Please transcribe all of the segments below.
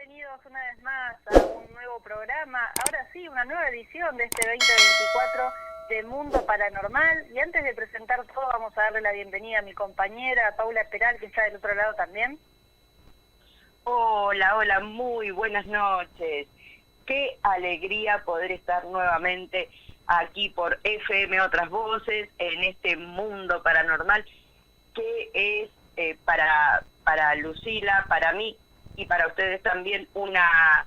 bienvenidos una vez más a un nuevo programa. Ahora sí, una nueva edición de este 2024 de Mundo Paranormal. Y antes de presentar todo, vamos a darle la bienvenida a mi compañera Paula Peral, que está del otro lado también. Hola, muy buenas noches. Qué alegría poder estar nuevamente aquí por FM Otras Voces, en este Mundo Paranormal, que es para Lucila, para mí y para ustedes también una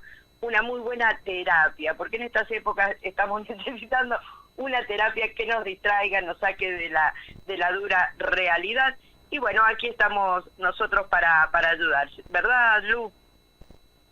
muy buena terapia, porque en estas épocas estamos necesitando una terapia que nos distraiga, nos saque de la dura realidad. Y bueno, aquí estamos nosotros para ayudar, ¿verdad, Lu?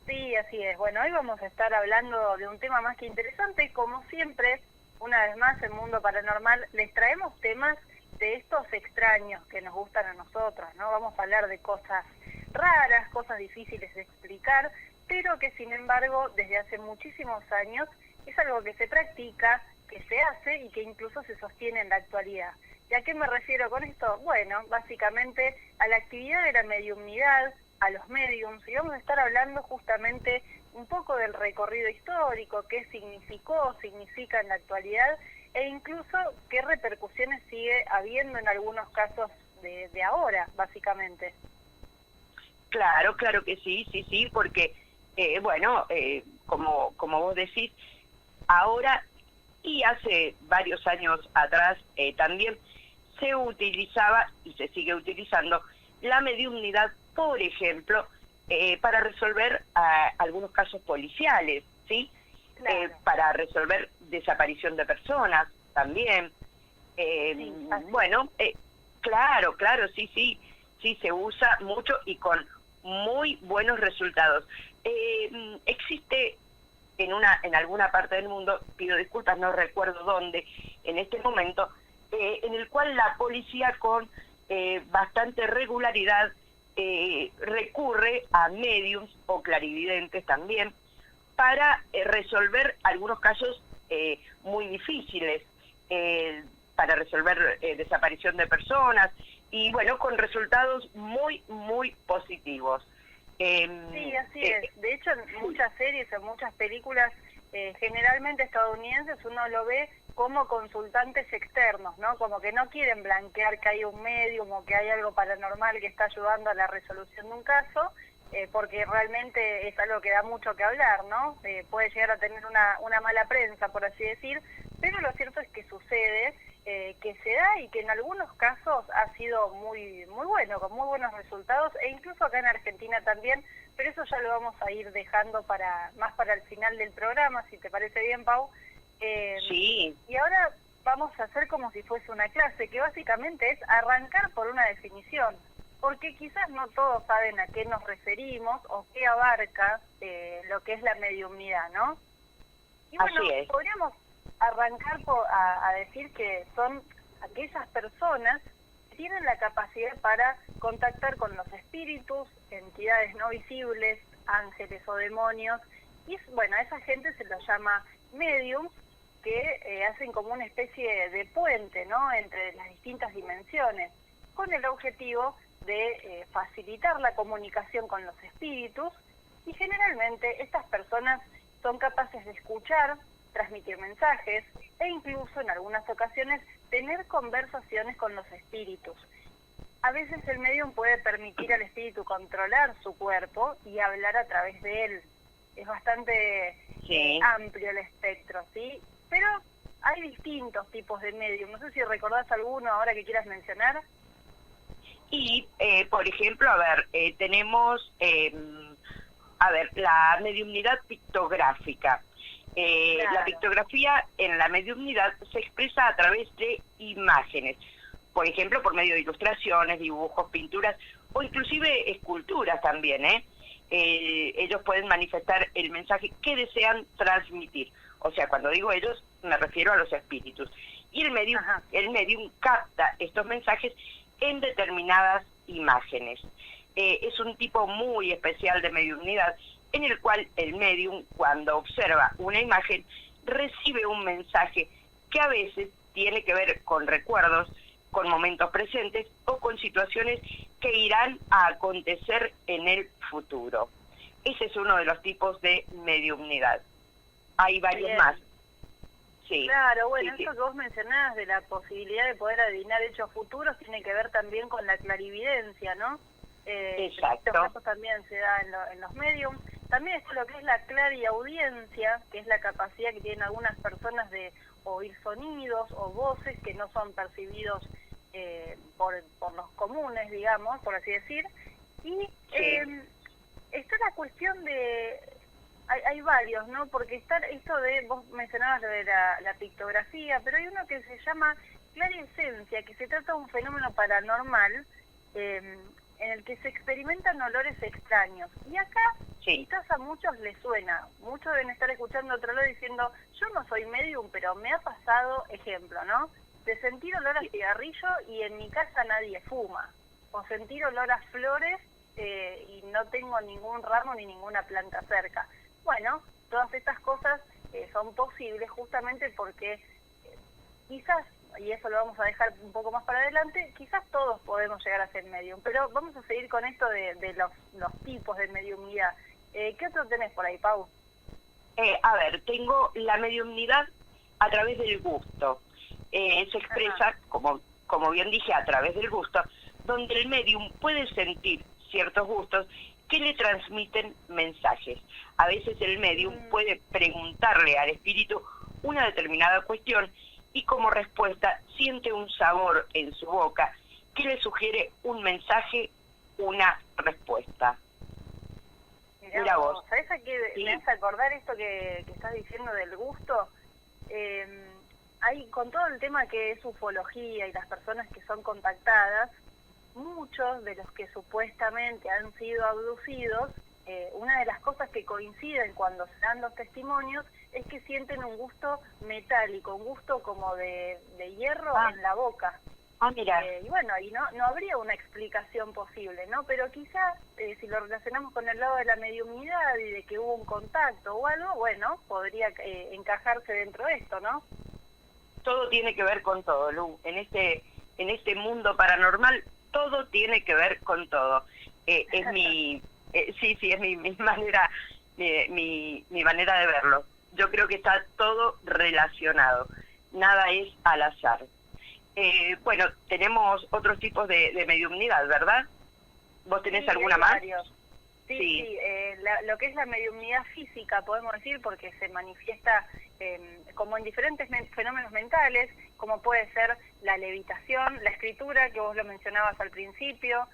Sí, así es. Bueno, hoy vamos a estar hablando de un tema más que interesante. Como siempre, una vez más, en Mundo Paranormal les traemos temas de estos extraños que nos gustan a nosotros, ¿no? Vamos a hablar de cosas raras, cosas difíciles de explicar, pero que sin embargo, desde hace muchísimos años, es algo que se practica, que se hace y que incluso se sostiene en la actualidad. ¿Y a qué me refiero con esto? Bueno, básicamente a la actividad de la mediumnidad, a los médiums, y vamos a estar hablando justamente un poco del recorrido histórico, qué significa en la actualidad, e incluso qué repercusiones sigue habiendo en algunos casos de ahora, básicamente. Claro que sí, porque, como vos decís, ahora y hace varios años atrás también se utilizaba y se sigue utilizando la mediumnidad, por ejemplo, para resolver algunos casos policiales, ¿sí? Claro. Para resolver desaparición de personas también. Claro, sí, se usa mucho y con muy buenos resultados. Existe en alguna parte del mundo, pido disculpas, no recuerdo dónde en este momento, en el cual la policía con bastante regularidad recurre a mediums o clarividentes también para resolver algunos casos muy difíciles, para resolver desaparición de personas y bueno, con resultados muy positivos. Sí, así es. De hecho, en muchas series, en muchas películas, generalmente estadounidenses, uno lo ve como consultantes externos, ¿no? Como que no quieren blanquear que hay un medium o que hay algo paranormal que está ayudando a la resolución de un caso, porque realmente es algo que da mucho que hablar, ¿no? Puede llegar a tener una mala prensa, por así decir, pero lo cierto es que sucede, que se da y que en algunos casos ha sido muy bueno, con muy buenos resultados, e incluso acá en Argentina también, pero eso ya lo vamos a ir dejando más para el final del programa, si te parece bien, Pau. Sí. Y ahora vamos a hacer como si fuese una clase, que básicamente es arrancar por una definición, porque quizás no todos saben a qué nos referimos o qué abarca lo que es la mediumnidad, ¿no? Y bueno, así es. podríamos arrancar a decir que son aquellas personas que tienen la capacidad para contactar con los espíritus, entidades no visibles, ángeles o demonios, y bueno, a esa gente se los llama mediums, que hacen como una especie de puente, ¿no?, entre las distintas dimensiones, con el objetivo de facilitar la comunicación con los espíritus, y generalmente estas personas son capaces de escuchar, transmitir mensajes e incluso en algunas ocasiones tener conversaciones con los espíritus. A veces el medium puede permitir al espíritu controlar su cuerpo y hablar a través de él. Es bastante amplio el espectro, ¿sí? Pero hay distintos tipos de medium. No sé si recordás alguno ahora que quieras mencionar. Y, por ejemplo, tenemos, la mediumnidad pictográfica. Claro. La pictografía en la mediumnidad se expresa a través de imágenes, por ejemplo, por medio de ilustraciones, dibujos, pinturas o inclusive esculturas también, ellos pueden manifestar el mensaje que desean transmitir. O sea, cuando digo ellos, me refiero a los espíritus. Y el medium capta estos mensajes en determinadas imágenes. Es un tipo muy especial de mediumnidad, en el cual el medium, cuando observa una imagen, recibe un mensaje que a veces tiene que ver con recuerdos, con momentos presentes o con situaciones que irán a acontecer en el futuro. Ese es uno de los tipos de mediumnidad. Hay varios Bien. más. Sí. Claro, bueno, Sí, eso sí. que vos mencionabas de la posibilidad de poder adivinar hechos futuros tiene que ver también con la clarividencia, ¿no? Exacto. En estos casos también se da en los mediums. También está lo que es la clariaudiencia, que es la capacidad que tienen algunas personas de oír sonidos o voces que no son percibidos por los comunes, digamos, por así decir. Y Sí. está la cuestión de... Hay varios, ¿no? Porque está esto de, vos mencionabas lo de la pictografía, pero hay uno que se llama clarividencia, que se trata de un fenómeno paranormal en el que se experimentan olores extraños. Y acá Sí. quizás a muchos les suena, muchos deben estar escuchando otro lado diciendo, yo no soy medium, pero me ha pasado, ejemplo, ¿no? De sentir olor a cigarrillo y en mi casa nadie fuma, o sentir olor a flores y no tengo ningún ramo ni ninguna planta cerca. Bueno, todas estas cosas son posibles justamente porque quizás, y eso lo vamos a dejar un poco más para adelante, quizás todos podemos llegar a ser medium, pero vamos a seguir con esto de los tipos de mediumnidad. ¿Qué otro tenés por ahí, Pau? A ver, tengo la mediumnidad a través del gusto. Se expresa, como bien dije, a través del gusto, donde el medium puede sentir ciertos gustos que le transmiten mensajes. A veces el medium puede preguntarle al espíritu una determinada cuestión y como respuesta siente un sabor en su boca que le sugiere un mensaje, una respuesta. Mira vos. ¿Sabés a qué Sí. me hace acordar esto que estás diciendo del gusto? Hay con todo el tema que es ufología y las personas que son contactadas, muchos de los que supuestamente han sido abducidos, una de las cosas que coinciden cuando se dan los testimonios es que sienten un gusto metálico, un gusto como de hierro en la boca. Mira. Y bueno, y no habría una explicación posible, ¿no? Pero quizás si lo relacionamos con el lado de la mediumnidad y de que hubo un contacto o algo, bueno, podría encajarse dentro de esto, ¿no? Todo tiene que ver con todo, Lu. En este mundo paranormal todo tiene que ver con todo. Es mi es mi manera mi manera de verlo. Yo creo que está todo relacionado. Nada es al azar. Bueno, tenemos otros tipos de mediumnidad, ¿verdad? ¿Vos tenés alguna más? Varios. Sí, lo que es la mediumnidad física, podemos decir, porque se manifiesta como en diferentes fenómenos mentales, como puede ser la levitación, la escritura, que vos lo mencionabas al principio,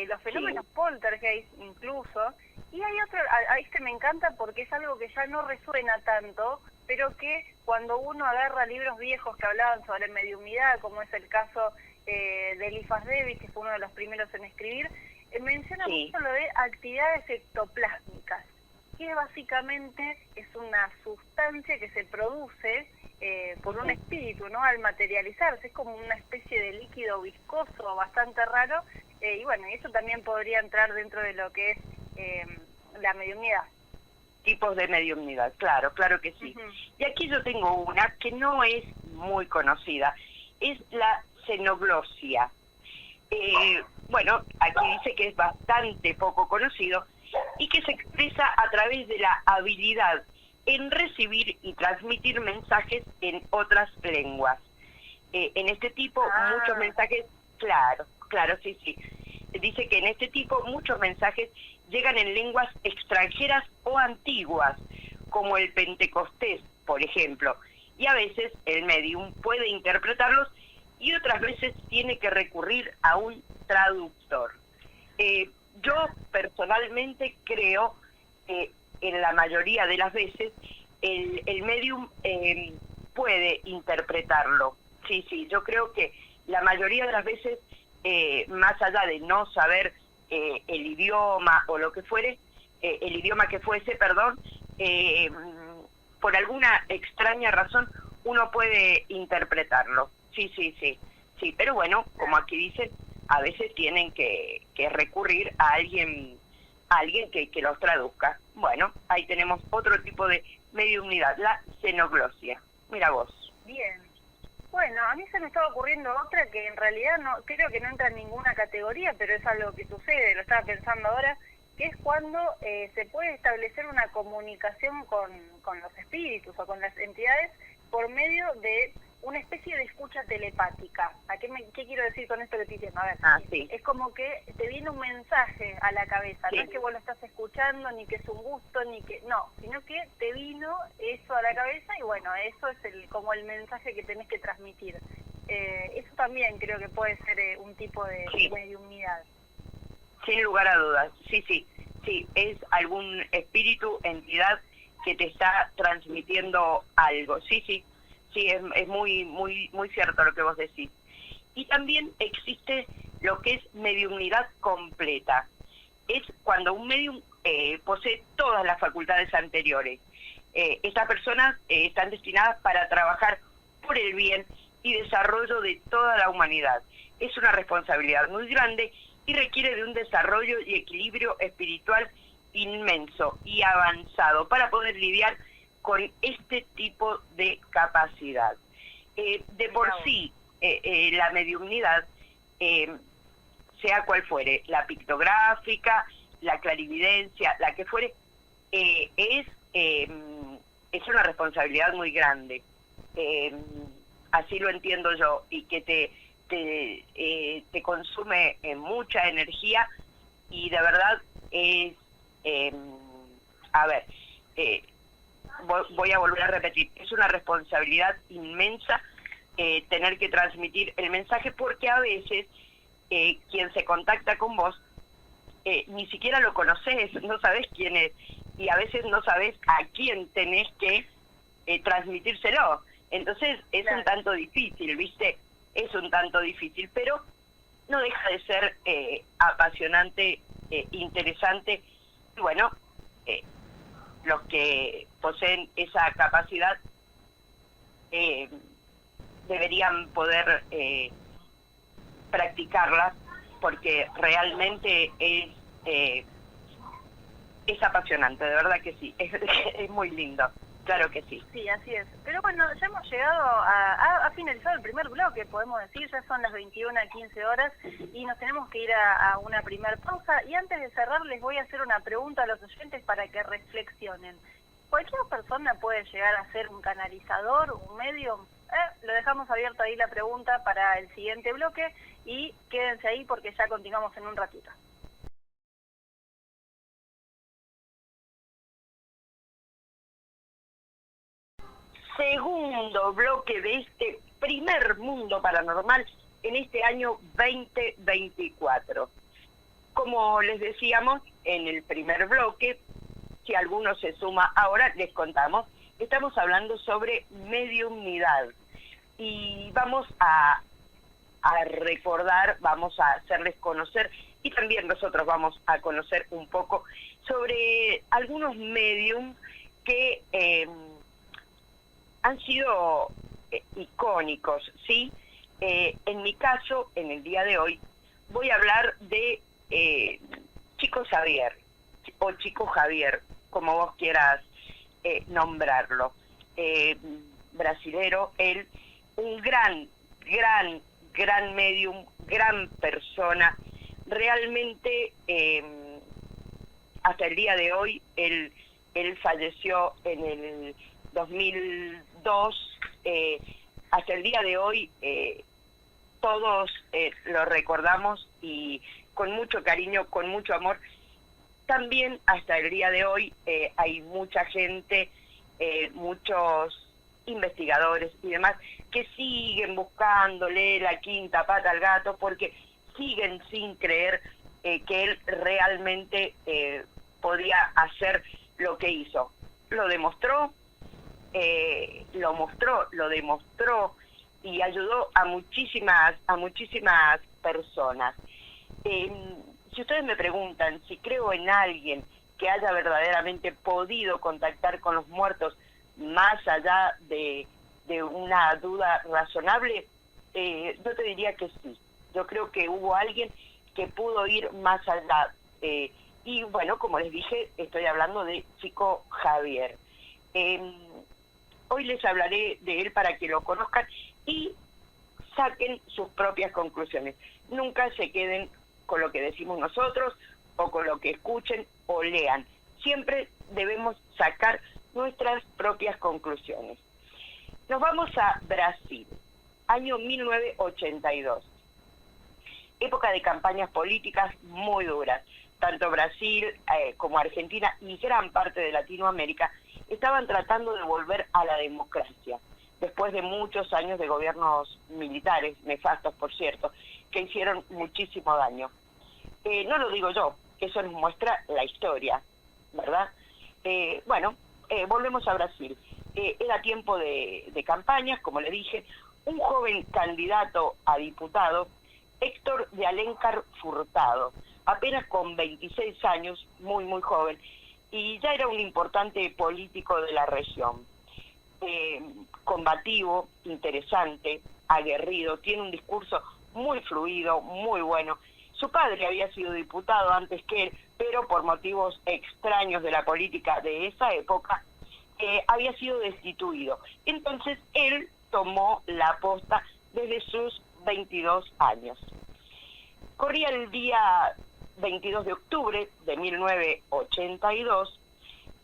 los fenómenos poltergeist incluso, y hay otro, a este me encanta porque es algo que ya no resuena tanto, pero que cuando uno agarra libros viejos que hablaban sobre mediumnidad, como es el caso de Eliphas Levi, que fue uno de los primeros en escribir, menciona mucho lo de actividades ectoplásmicas, que básicamente es una sustancia que se produce por un espíritu, ¿no? Al materializarse, es como una especie de líquido viscoso bastante raro, y bueno, y eso también podría entrar dentro de lo que es la mediumnidad. Tipos de mediumnidad, claro que sí. Y aquí yo tengo una que no es muy conocida, es la xenoglosia. Bueno, aquí dice que es bastante poco conocido y que se expresa a través de la habilidad en recibir y transmitir mensajes en otras lenguas. En este tipo, muchos mensajes, claro, sí. Dice que en este tipo muchos mensajes llegan en lenguas extranjeras o antiguas, como el pentecostés, por ejemplo, y a veces el medium puede interpretarlos y otras veces tiene que recurrir a un traductor. Yo personalmente creo que en la mayoría de las veces el medium puede interpretarlo. Sí, yo creo que la mayoría de las veces, más allá de no saber el idioma o lo que fuere, el idioma que fuese, perdón, por alguna extraña razón uno puede interpretarlo. Sí, pero bueno, como aquí dicen, a veces tienen que recurrir a alguien que los traduzca. Bueno, ahí tenemos otro tipo de mediumnidad, la xenoglosia. Mira vos. Bien. Bueno, a mí se me estaba ocurriendo otra que en realidad no creo que no entra en ninguna categoría, pero es algo que sucede, lo estaba pensando ahora, que es cuando se puede establecer una comunicación con los espíritus o con las entidades por medio de una especie de escucha telepática. ¿Qué quiero decir con esto que estoy diciendo? A ver, sí. es como que te viene un mensaje a la cabeza, Sí. no es que vos lo estás escuchando, ni que es un gusto, ni que... No, sino que te vino eso a la cabeza y bueno, eso es como el mensaje que tenés que transmitir. Eso también creo que puede ser un tipo de mediumnidad. Sin lugar a dudas, sí, es algún espíritu, entidad que te está transmitiendo algo, sí, es muy cierto lo que vos decís. Y también existe lo que es mediumnidad completa, es cuando un medium posee todas las facultades anteriores. Estas personas están destinadas para trabajar por el bien y desarrollo de toda la humanidad. Es una responsabilidad muy grande y requiere de un desarrollo y equilibrio espiritual inmenso y avanzado para poder lidiar con este tipo de capacidad. De por sí, la mediumnidad, sea cual fuere, la pictográfica, la clarividencia, la que fuere, es una responsabilidad muy grande. Así lo entiendo yo, y que te consume mucha energía, y de verdad es, voy a volver a repetir, es una responsabilidad inmensa tener que transmitir el mensaje, porque a veces quien se contacta con vos ni siquiera lo conoces, no sabés quién es, y a veces no sabés a quién tenés que transmitírselo. Entonces es un tanto difícil, ¿viste? Es un tanto difícil, pero no deja de ser apasionante, interesante. Y bueno, los que poseen esa capacidad deberían poder practicarla, porque realmente es apasionante, de verdad que sí, es muy lindo. Claro que sí. Sí, así es. Pero bueno, ya hemos llegado a finalizado el primer bloque, podemos decir, ya son las 21:15 horas y nos tenemos que ir a una primer pausa. Y antes de cerrar les voy a hacer una pregunta a los oyentes para que reflexionen. ¿Cualquier persona puede llegar a ser un canalizador, un medium? Lo dejamos abierto ahí la pregunta para el siguiente bloque y quédense ahí porque ya continuamos en un ratito. Segundo bloque de este primer mundo paranormal en este año 2024. Como les decíamos en el primer bloque, si alguno se suma ahora, les contamos, estamos hablando sobre mediumnidad y vamos a recordar, vamos a hacerles conocer, y también nosotros vamos a conocer un poco sobre algunos mediums que han sido icónicos, ¿sí? En mi caso, en el día de hoy, voy a hablar de Chico Xavier, o Chico Javier, como vos quieras nombrarlo. Brasilero, él, un gran medium, gran persona. Realmente, hasta el día de hoy, él falleció en el 2002, hasta el día de hoy todos lo recordamos y con mucho cariño, con mucho amor. También hasta el día de hoy hay mucha gente, muchos investigadores y demás que siguen buscándole la quinta pata al gato, porque siguen sin creer que él realmente podía hacer lo que hizo. Lo demostró, lo demostró y ayudó a muchísimas personas. Si ustedes me preguntan si creo en alguien que haya verdaderamente podido contactar con los muertos más allá de una duda razonable, yo te diría que sí. Yo creo que hubo alguien que pudo ir más allá. Y bueno, como les dije, estoy hablando de Chico Javier. Hoy les hablaré de él para que lo conozcan y saquen sus propias conclusiones. Nunca se queden con lo que decimos nosotros o con lo que escuchen o lean. Siempre debemos sacar nuestras propias conclusiones. Nos vamos a Brasil, año 1982. Época de campañas políticas muy duras. Tanto Brasil como Argentina y gran parte de Latinoamérica estaban tratando de volver a la democracia, después de muchos años de gobiernos militares, nefastos por cierto, que hicieron muchísimo daño. No lo digo yo, eso nos muestra la historia, ¿verdad? Volvemos a Brasil. Era tiempo de campañas, como le dije. Un joven candidato a diputado, Héctor de Alencar Furtado, apenas con 26 años, muy muy joven, y ya era un importante político de la región. Combativo, interesante, aguerrido, tiene un discurso muy fluido, muy bueno. Su padre había sido diputado antes que él, pero por motivos extraños de la política de esa época, había sido destituido. Entonces él tomó la posta desde sus 22 años. Corría el día 22 de octubre de 1982,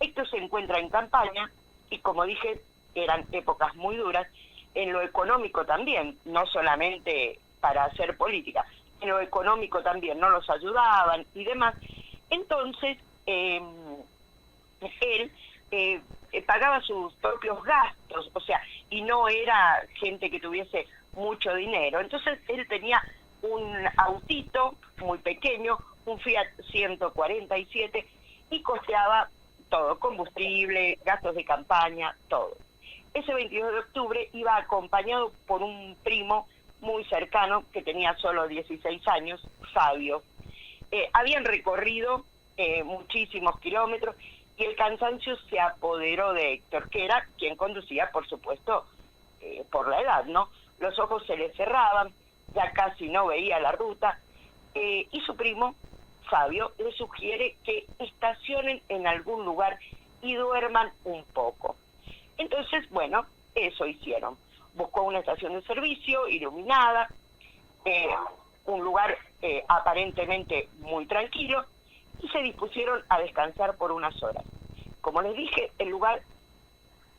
Héctor se encuentra en campaña y, como dije, eran épocas muy duras, en lo económico también, no solamente para hacer política, en lo económico también, no los ayudaban y demás. Entonces, él pagaba sus propios gastos, o sea, y no era gente que tuviese mucho dinero. Entonces, él tenía un autito muy pequeño, un Fiat 147, y costeaba todo, combustible, gastos de campaña, todo. Ese 22 de octubre iba acompañado por un primo muy cercano, que tenía solo 16 años, Fabio. Habían recorrido muchísimos kilómetros y el cansancio se apoderó de Héctor, que era quien conducía, por supuesto, por la edad, ¿no? Los ojos se le cerraban, ya casi no veía la ruta, y su primo, Fabio, le sugiere que estacionen en algún lugar y duerman un poco. Entonces, bueno, eso hicieron. Buscó una estación de servicio iluminada, un lugar aparentemente muy tranquilo, y se dispusieron a descansar por unas horas. Como les dije, el lugar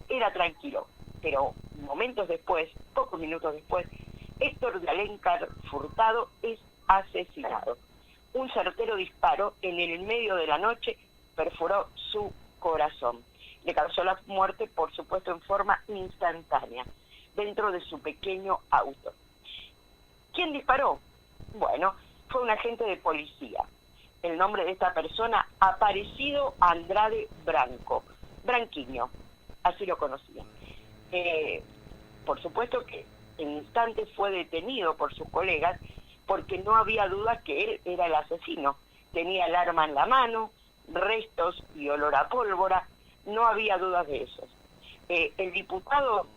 era tranquilo, pero momentos después, pocos minutos después, Héctor de Alencar Furtado es asesinado. Un certero disparo en el medio de la noche perforó su corazón. Le causó la muerte, por supuesto, en forma instantánea, dentro de su pequeño auto. ¿Quién disparó? Bueno, fue un agente de policía. El nombre de esta persona, Aparecido Andrade Branquiño, así lo conocían. Por supuesto que en instantes fue detenido por sus colegas, porque no había duda que él era el asesino. Tenía el arma en la mano, restos y olor a pólvora, no había dudas de eso. El diputado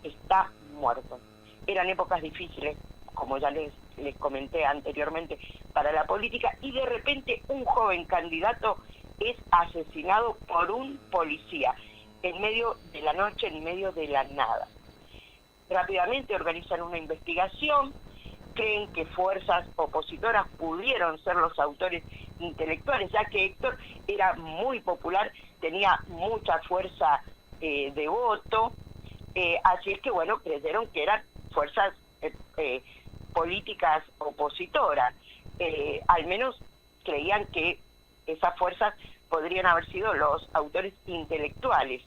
está muerto. Eran épocas difíciles, como ya les comenté anteriormente, para la política, y de repente un joven candidato es asesinado por un policía, en medio de la noche, en medio de la nada. Rápidamente organizan una investigación, creen que fuerzas opositoras pudieron ser los autores intelectuales, ya que Héctor era muy popular, tenía mucha fuerza de voto, así es que, bueno, creyeron que eran fuerzas políticas opositoras, al menos creían que esas fuerzas podrían haber sido los autores intelectuales.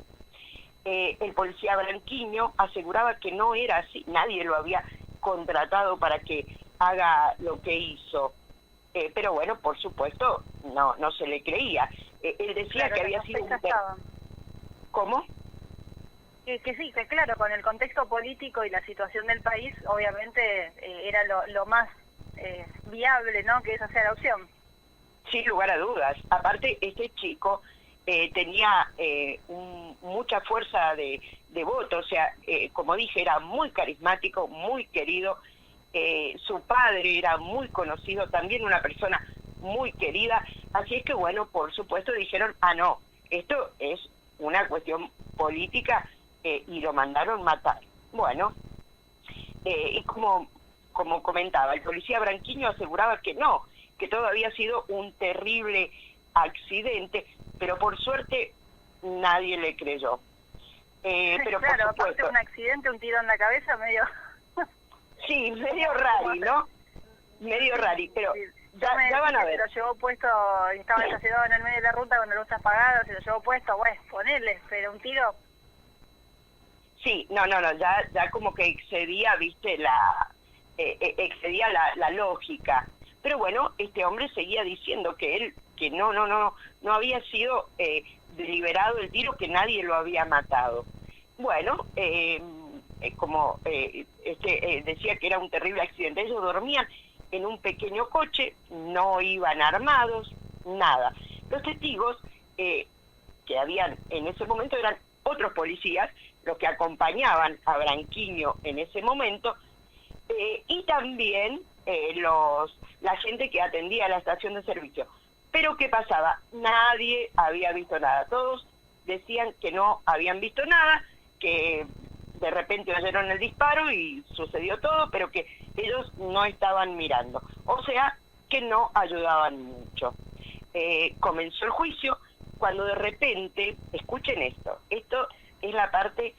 El policía Branquiño aseguraba que no era así, nadie lo había contratado para que haga lo que hizo, pero bueno, por supuesto, no se le creía. Él decía claro, que había sido un... ¿Cómo? Que sí, que claro, con el contexto político y la situación del país, obviamente era lo más viable, ¿no?, que esa sea la opción. Sin lugar a dudas. Aparte, este chico tenía mucha fuerza de voto, o sea, como dije, era muy carismático, muy querido. Su padre era muy conocido, también una persona muy querida. Así es que, bueno, por supuesto dijeron, no, esto es una cuestión política, y lo mandaron matar. Bueno, y como comentaba, el policía Branquiño aseguraba que no, que todo había sido un terrible accidente, pero por suerte nadie le creyó. Pero claro, por supuesto, aparte un accidente, un tiro en la cabeza, medio... sí, medio rari, ¿no? Medio rari, pero Sí. ya van a ver. Lo llevó puesto, estaba estacionado en el medio de la ruta con las luces apagadas, se lo llevó puesto, bueno, ponele, pero un tiro... Sí, no, ya como que excedía, viste, excedía la lógica. Pero bueno, este hombre seguía diciendo que no había sido deliberado el tiro, que nadie lo había matado. Bueno, decía que era un terrible accidente. Ellos dormían en un pequeño coche, no iban armados, nada. Los testigos que habían en ese momento eran otros policías, los que acompañaban a Branquiño en ese momento, y también la gente que atendía a la estación de servicio. Pero ¿qué pasaba? Nadie había visto nada. Todos decían que no habían visto nada, que de repente oyeron el disparo y sucedió todo, pero que ellos no estaban mirando. O sea, que no ayudaban mucho. Comenzó el juicio cuando de repente, escuchen esto es la parte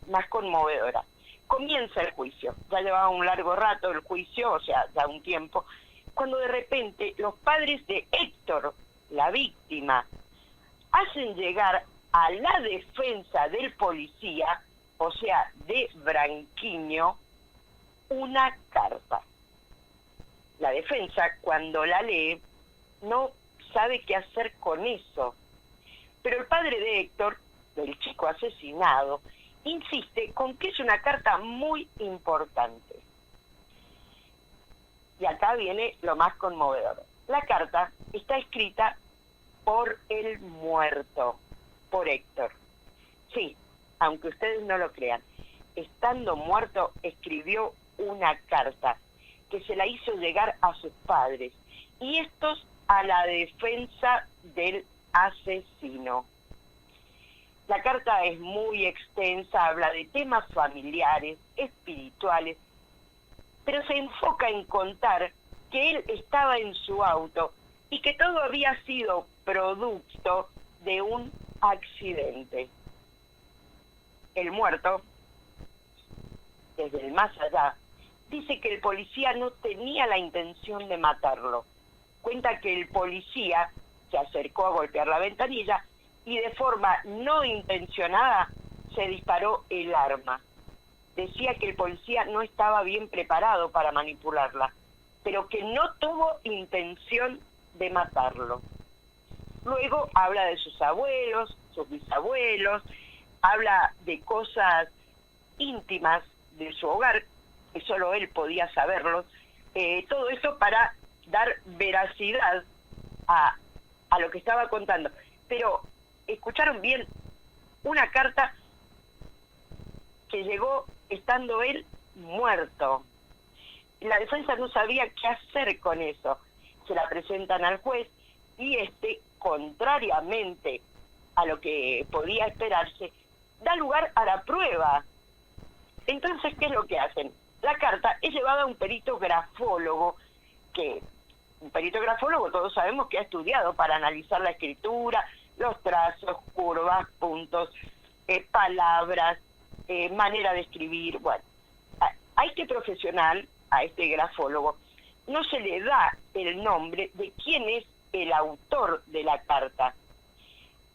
más conmovedora. Comienza el juicio, ya llevaba un largo rato el juicio, o sea, ya un tiempo, cuando de repente los padres de Héctor, la víctima, hacen llegar a la defensa del policía, o sea, de Branquiño, una carta. La defensa, cuando la lee, no sabe qué hacer con eso. Pero el padre de Héctor, del chico asesinado, insiste con que es una carta muy importante. Y acá viene lo más conmovedor. La carta está escrita por el muerto, por Héctor. Sí, aunque ustedes no lo crean, estando muerto escribió una carta que se la hizo llegar a sus padres, y estos a la defensa del asesino. La carta es muy extensa, habla de temas familiares, espirituales, pero se enfoca en contar que él estaba en su auto y que todo había sido producto de un accidente. El muerto, desde el más allá, dice que el policía no tenía la intención de matarlo. Cuenta que el policía se acercó a golpear la ventanilla y de forma no intencionada se disparó el arma. Decía que el policía no estaba bien preparado para manipularla, pero que no tuvo intención de matarlo. Luego habla de sus abuelos, sus bisabuelos, habla de cosas íntimas de su hogar, que solo él podía saberlo. Todo eso para dar veracidad a lo que estaba contando. Pero, ¿escucharon bien? Una carta que llegó estando él muerto. La defensa no sabía qué hacer con eso. Se la presentan al juez y contrariamente a lo que podía esperarse, da lugar a la prueba. Entonces, ¿qué es lo que hacen? La carta es llevada a un perito grafólogo, todos sabemos que ha estudiado para analizar la escritura, los trazos, curvas, puntos, palabras, manera de escribir. Bueno, a este profesional, a este grafólogo, no se le da el nombre de quién es el autor de la carta.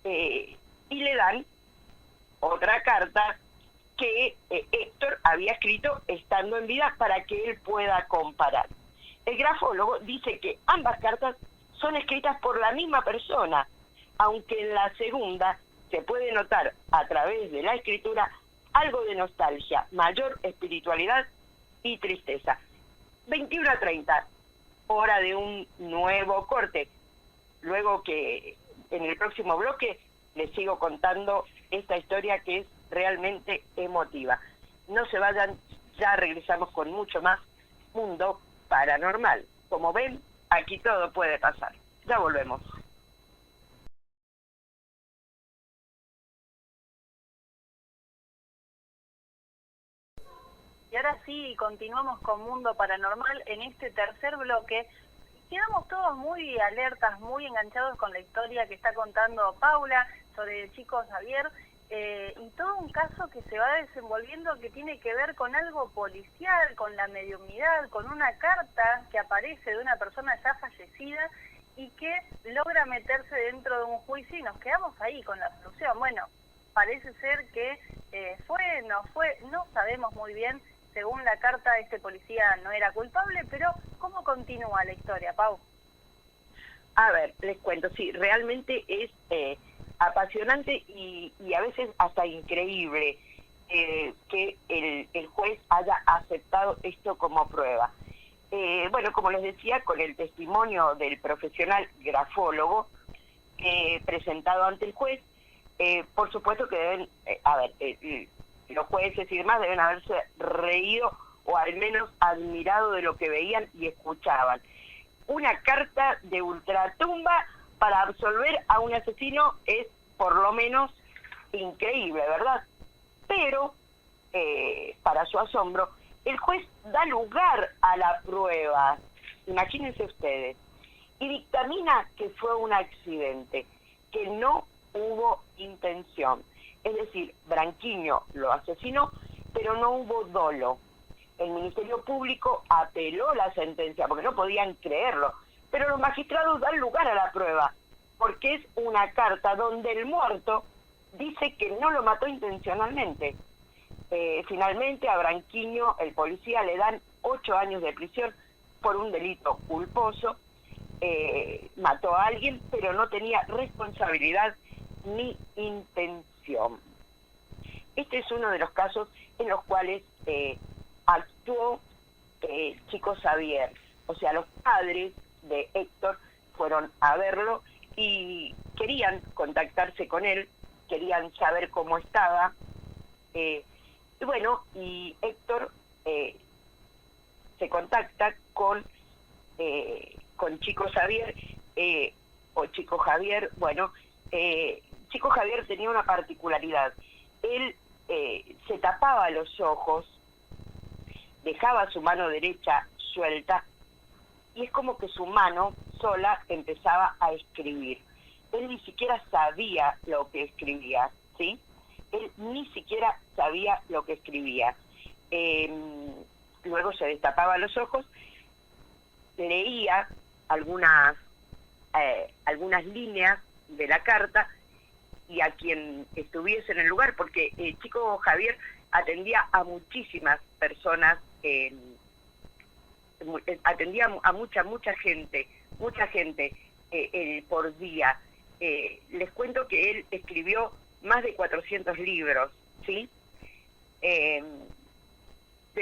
Y le dan otra carta que Héctor había escrito estando en vida para que él pueda comparar. El grafólogo dice que ambas cartas son escritas por la misma persona, aunque en la segunda se puede notar a través de la escritura algo de nostalgia, mayor espiritualidad y tristeza. 21:30, hora de un nuevo corte. Luego que en el próximo bloque les sigo contando esta historia que es realmente emotiva. No se vayan, ya regresamos con mucho más Mundo Paranormal. Como ven, aquí todo puede pasar. Ya volvemos. Y ahora sí, continuamos con Mundo Paranormal en este tercer bloque. Quedamos todos muy alertas, muy enganchados con la historia que está contando Paula sobre el chico Xavier, y todo un caso que se va desenvolviendo que tiene que ver con algo policial, con la mediumnidad, con una carta que aparece de una persona ya fallecida y que logra meterse dentro de un juicio y nos quedamos ahí con la solución. Bueno, parece ser que no sabemos muy bien. Según la carta, este policía no era culpable, pero ¿cómo continúa la historia, Pau? A ver, les cuento, sí, realmente es apasionante y a veces hasta increíble que el juez haya aceptado esto como prueba. Bueno, como les decía, con el testimonio del profesional grafólogo presentado ante el juez, por supuesto que deben, los jueces y demás deben haberse reído o al menos admirado de lo que veían y escuchaban. Una carta de ultratumba para absolver a un asesino es por lo menos increíble, ¿verdad? Pero, para su asombro, el juez da lugar a la prueba, imagínense ustedes, y dictamina que fue un accidente, que no hubo intención. Es decir, Branquiño lo asesinó, pero no hubo dolo. El Ministerio Público apeló la sentencia porque no podían creerlo, pero los magistrados dan lugar a la prueba, porque es una carta donde el muerto dice que no lo mató intencionalmente. Finalmente a Branquiño, el policía, le dan 8 años de prisión por un delito culposo. Mató a alguien, pero no tenía responsabilidad ni intención. Este es uno de los casos en los cuales actuó el chico Xavier. O sea, los padres de Héctor fueron a verlo y querían contactarse con él, querían saber cómo estaba. Y bueno, y Héctor se contacta con Chico Xavier, o Chico Javier. Bueno, Chico Javier tenía una particularidad. Él se tapaba los ojos, dejaba su mano derecha suelta, y es como que su mano sola empezaba a escribir. Él ni siquiera sabía lo que escribía, ¿sí? Él ni siquiera sabía lo que escribía. Luego se destapaba los ojos, leía algunas líneas de la carta, y a quien estuviese en el lugar, porque el chico Javier atendía a muchísimas personas, atendía a mucha gente por día. Les cuento que él escribió más de 400 libros, ¿sí? De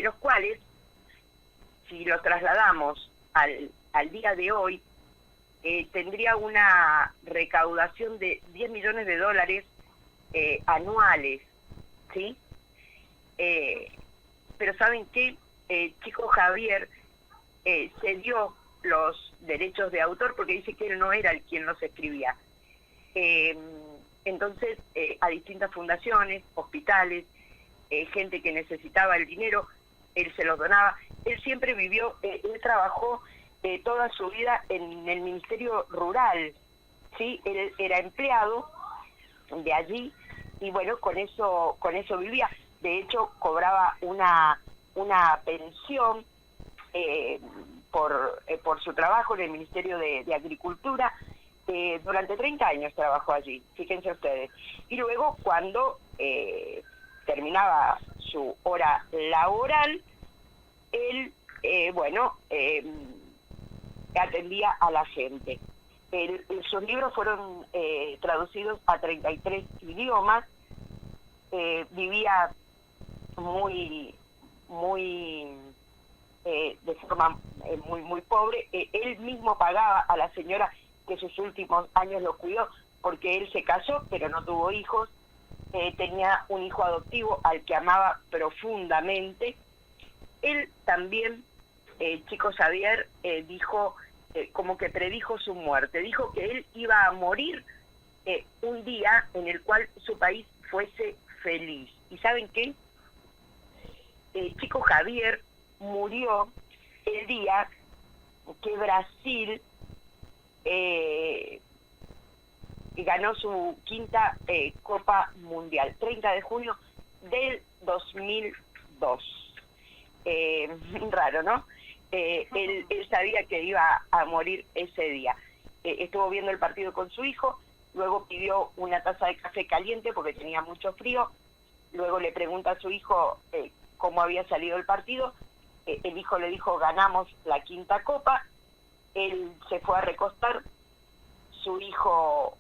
los cuales, si lo trasladamos al día de hoy, tendría una recaudación de $10 millones anuales, ¿sí? Pero ¿saben qué? Chico Javier cedió los derechos de autor porque dice que él no era el quien los escribía. Entonces, a distintas fundaciones, hospitales, gente que necesitaba el dinero, él se los donaba. Él siempre vivió, él trabajó toda su vida en el Ministerio Rural, ¿sí? Él era empleado de allí y bueno, con eso vivía. De hecho, cobraba una pensión por su trabajo en el Ministerio de Agricultura. Durante 30 años trabajó allí, fíjense ustedes. Y luego, cuando terminaba su hora laboral, él, atendía a la gente. Sus libros fueron traducidos a 33 idiomas. Vivía de forma muy pobre. Él mismo pagaba a la señora que sus últimos años lo cuidó, porque él se casó pero no tuvo hijos. Tenía un hijo adoptivo al que amaba profundamente. Él también, Chico Xavier, dijo, como que predijo su muerte. Dijo que él iba a morir un día en el cual su país fuese feliz. ¿Y saben qué? Chico Javier murió el día que Brasil ganó su quinta Copa Mundial, 30 de junio del 2002. Raro, ¿no? Él sabía que iba a morir ese día. Estuvo viendo el partido con su hijo, luego pidió una taza de café caliente porque tenía mucho frío, luego le pregunta a su hijo cómo había salido el partido, el hijo le dijo ganamos la quinta copa, él se fue a recostar, su hijo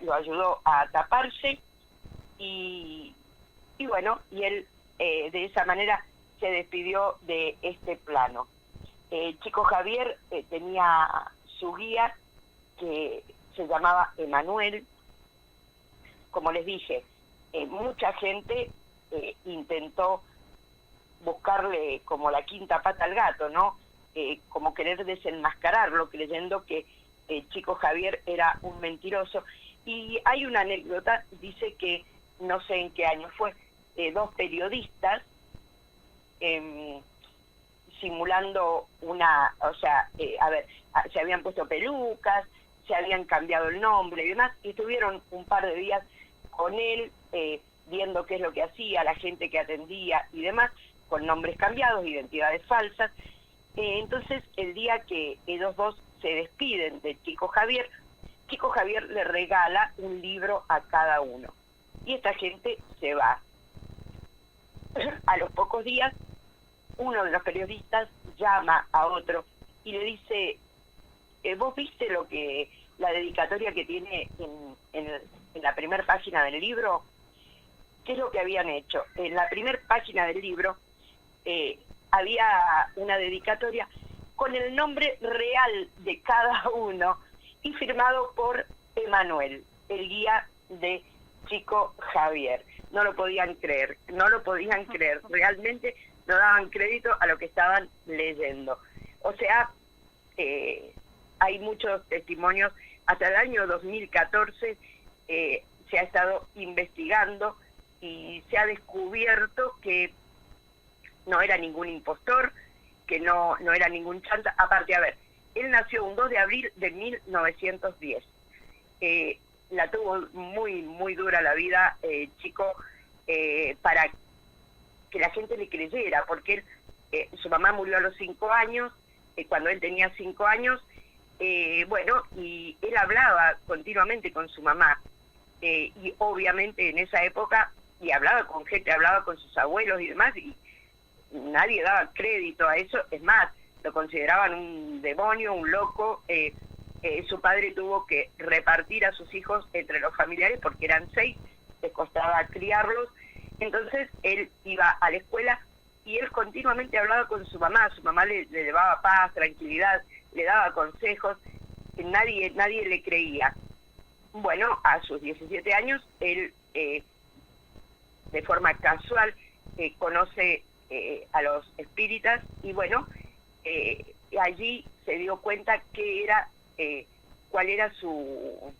lo ayudó a taparse y bueno, y él de esa manera se despidió de este plano. Chico Javier tenía su guía que se llamaba Emanuel. Como les dije, mucha gente intentó buscarle como la quinta pata al gato, ¿no? Como querer desenmascararlo, creyendo que Chico Javier era un mentiroso. Y hay una anécdota, dice que, no sé en qué año fue, dos periodistas simulando se habían puesto pelucas, se habían cambiado el nombre y demás, y estuvieron un par de días con él, viendo qué es lo que hacía, la gente que atendía y demás, con nombres cambiados, identidades falsas. Entonces, el día que ellos dos se despiden de Chico Javier le regala un libro a cada uno. Y esta gente se va. A los pocos días, uno de los periodistas llama a otro y le dice, ¿vos viste la dedicatoria que tiene en la primera página del libro? ¿Qué es lo que habían hecho? En la primera página del libro había una dedicatoria con el nombre real de cada uno y firmado por Emanuel, el guía de Chico Javier. No lo podían creer, realmente no daban crédito a lo que estaban leyendo. O sea, hay muchos testimonios. Hasta el año 2014 se ha estado investigando y se ha descubierto que no era ningún impostor, que no era ningún chanta. Aparte, a ver, él nació un 2 de abril de 1910. La tuvo muy, muy dura la vida, Chico, para que la gente le creyera, porque su mamá murió a los 5 años, cuando él tenía 5 años, y él hablaba continuamente con su mamá, y obviamente en esa época, y hablaba con gente, hablaba con sus abuelos y demás, y nadie daba crédito a eso, es más, lo consideraban un demonio, un loco. Su padre tuvo que repartir a sus hijos entre los familiares porque eran 6, les costaba criarlos. Entonces él iba a la escuela y él continuamente hablaba con su mamá le llevaba paz, tranquilidad, le daba consejos, nadie le creía. Bueno, a sus 17 años él de forma casual conoce a los espíritas y bueno, allí se dio cuenta que era cuál era su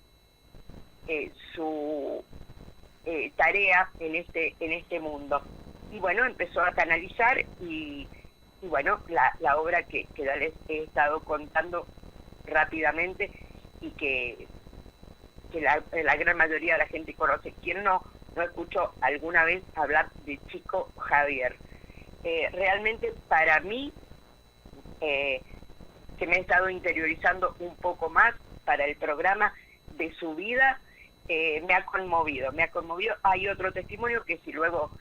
tarea en este mundo. Y bueno, empezó a canalizar y bueno, la obra que les he estado contando rápidamente y que la gran mayoría de la gente conoce. ¿Quién no escuchó alguna vez hablar de Chico Javier? Realmente para mí, que me he estado interiorizando un poco más para el programa de su vida, me ha conmovido. Hay otro testimonio que si luego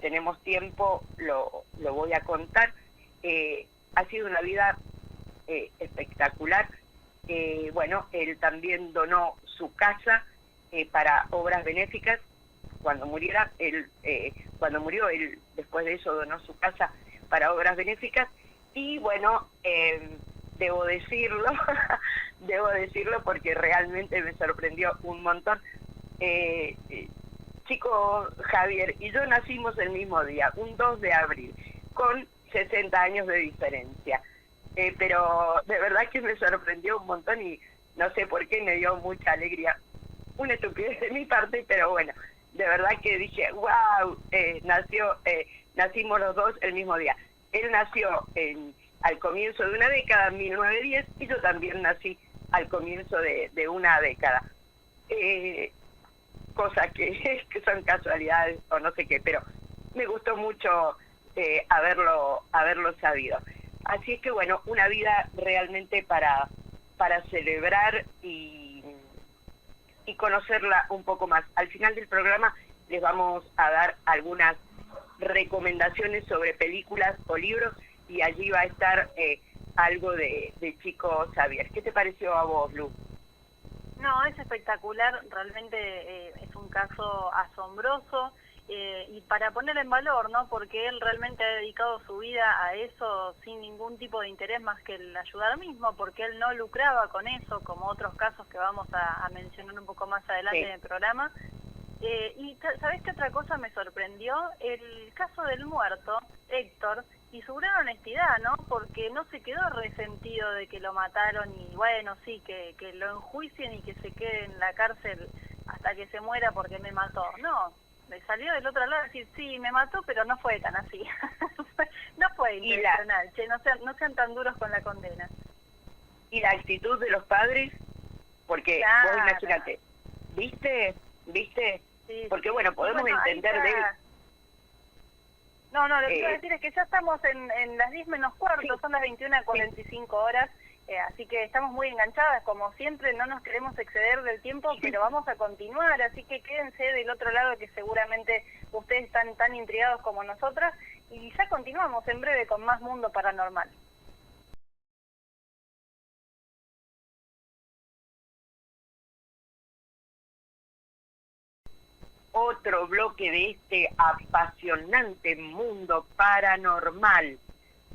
tenemos tiempo lo voy a contar. Ha sido una vida espectacular. Bueno, él también donó su casa para obras benéficas. Cuando murió él, después de eso donó su casa para obras benéficas. Y bueno, debo decirlo porque realmente me sorprendió un montón. Chico Javier y yo nacimos el mismo día, un 2 de abril, con 60 años de diferencia. Pero de verdad que me sorprendió un montón y no sé por qué me dio mucha alegría. Una estupidez de mi parte, pero bueno, de verdad que dije, wow, nacimos los dos el mismo día. Él nació al comienzo de una década, 1910, y yo también nací al comienzo de una década. Cosas que son casualidades o no sé qué, pero me gustó mucho haberlo sabido. Así es que bueno, una vida realmente para celebrar y conocerla un poco más. Al final del programa les vamos a dar algunas recomendaciones sobre películas o libros y allí va a estar algo de Chico Xavier. ¿Qué te pareció a vos, Lu? No, es espectacular, realmente es un caso asombroso y para poner en valor, ¿no? Porque él realmente ha dedicado su vida a eso sin ningún tipo de interés más que el ayudar mismo, porque él no lucraba con eso, como otros casos que vamos a mencionar un poco más adelante Sí. en el programa. Y ¿sabés qué otra cosa me sorprendió? El caso del muerto, Héctor, y su gran honestidad, ¿no? Porque no se quedó resentido de que lo mataron y bueno, sí, que lo enjuicien y que se quede en la cárcel hasta que se muera porque me mató. No, le salió del otro lado a decir, sí, me mató, pero no fue tan así. No fue intencional, che, no sean tan duros con la condena. Y la actitud de los padres, porque Claro. vos imagínate, ¿viste? Sí, porque sí. bueno, podemos entender de él. No, lo que quiero decir es que ya estamos en las 10 menos cuarto, sí. Son las 21:45 horas, así que estamos muy enganchadas, como siempre, no nos queremos exceder del tiempo, pero vamos a continuar, así que quédense del otro lado que seguramente ustedes están tan intrigados como nosotras, y ya continuamos en breve con más Mundo Paranormal. Otro bloque de este apasionante mundo paranormal,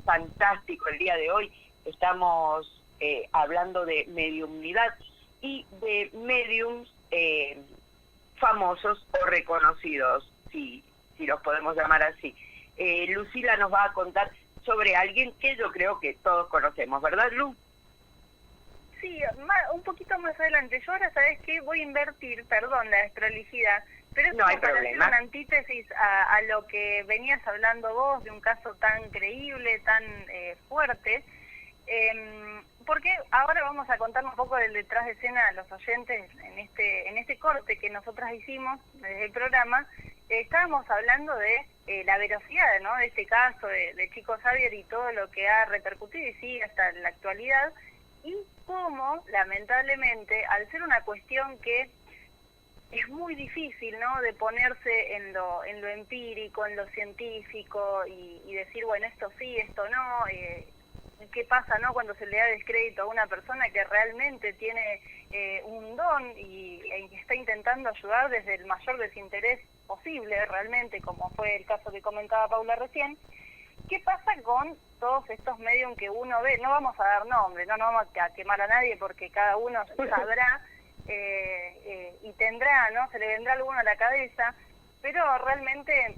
fantástico. El día de hoy estamos hablando de mediumnidad y de mediums famosos o reconocidos, si los podemos llamar así. Lucila nos va a contar sobre alguien que yo creo que todos conocemos, ¿verdad, Lu? Sí, un poquito más adelante. Yo ahora, ¿sabes qué? Voy a invertir, perdón, la desprolijidad, pero es no hay para problema. hacer una antítesis a lo que venías hablando vos, de un caso tan creíble, tan fuerte, porque ahora vamos a contar un poco del detrás de escena a los oyentes en este corte que nosotras hicimos desde el programa. Estábamos hablando de la veracidad, ¿no?, de este caso de Chico Xavier y todo lo que ha repercutido y sigue hasta la actualidad, y cómo, lamentablemente, al ser una cuestión que es muy difícil, ¿no?, de ponerse en lo empírico, en lo científico y decir, bueno, esto sí, esto no, qué pasa, ¿no?, cuando se le da descrédito a una persona que realmente tiene un don y está intentando ayudar desde el mayor desinterés posible, realmente, como fue el caso que comentaba Paula recién. ¿Qué pasa con todos estos medios que uno ve? No vamos a dar nombre, no vamos a quemar a nadie porque cada uno sabrá y tendrá, ¿no?, se le vendrá alguno a la cabeza, pero realmente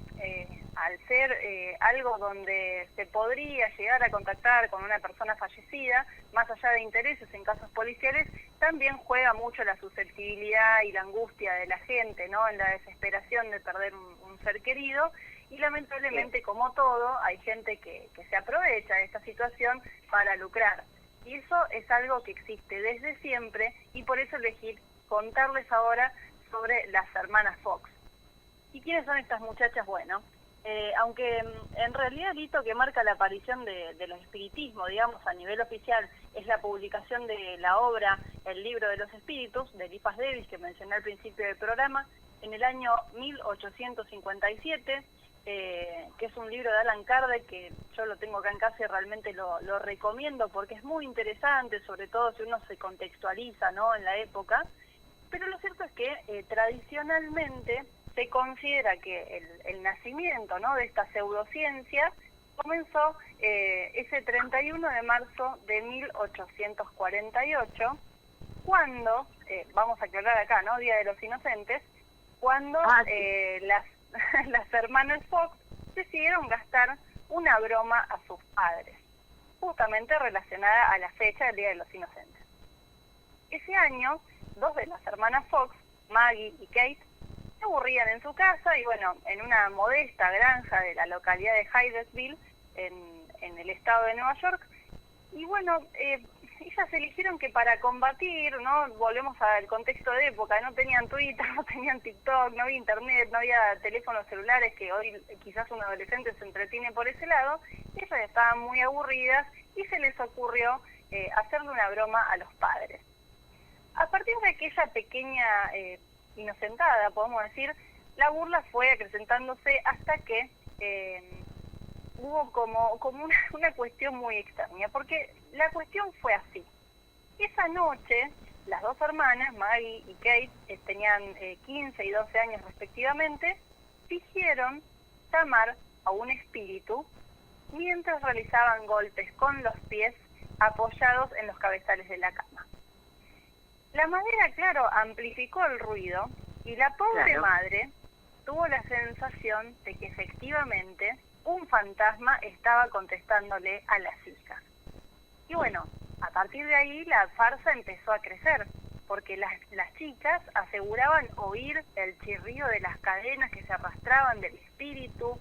al ser algo donde se podría llegar a contactar con una persona fallecida, más allá de intereses en casos policiales, también juega mucho la susceptibilidad y la angustia de la gente, ¿no?, en la desesperación de perder un ser querido. Y lamentablemente, como todo, hay gente que se aprovecha de esta situación para lucrar. Y eso es algo que existe desde siempre, y por eso elegí contarles ahora sobre las hermanas Fox. ¿Y quiénes son estas muchachas? Bueno, aunque en realidad el hito que marca la aparición de los espiritismos, digamos, a nivel oficial, es la publicación de la obra El Libro de los Espíritus, de Eliphas Levi, que mencioné al principio del programa, en el año 1857, que es un libro de Allan Kardec, que yo lo tengo acá en casa y realmente lo recomiendo porque es muy interesante, sobre todo si uno se contextualiza, ¿no?, en la época. Pero lo cierto es que tradicionalmente se considera que el nacimiento, ¿no?, de esta pseudociencia comenzó ese 31 de marzo de 1848, cuando, vamos a aclarar acá, ¿no?, Día de los Inocentes, cuando sí. las hermanas Fox decidieron gastar una broma a sus padres, justamente relacionada a la fecha del Día de los Inocentes. Ese año, dos de las hermanas Fox, Maggie y Kate, se aburrían en su casa y bueno, en una modesta granja de la localidad de Hydesville, en el estado de Nueva York, y bueno, ellas eligieron que para combatir, ¿no? Volvemos al contexto de época, no tenían Twitter, no tenían TikTok, no había internet, no había teléfonos celulares, que hoy quizás un adolescente se entretiene por ese lado. Ellas estaban muy aburridas y se les ocurrió hacerle una broma a los padres. A partir de aquella pequeña inocentada, podemos decir, la burla fue acrecentándose hasta que hubo como una cuestión muy extraña, porque la cuestión fue así. Esa noche, las dos hermanas, Maggie y Kate, tenían 15 y 12 años respectivamente, fingieron llamar a un espíritu mientras realizaban golpes con los pies apoyados en los cabezales de la cama. La madera, claro, amplificó el ruido y la pobre madre tuvo la sensación de que efectivamente un fantasma estaba contestándole a las hijas. Y bueno, a partir de ahí la farsa empezó a crecer, porque las chicas aseguraban oír el chirrido de las cadenas que se arrastraban del espíritu,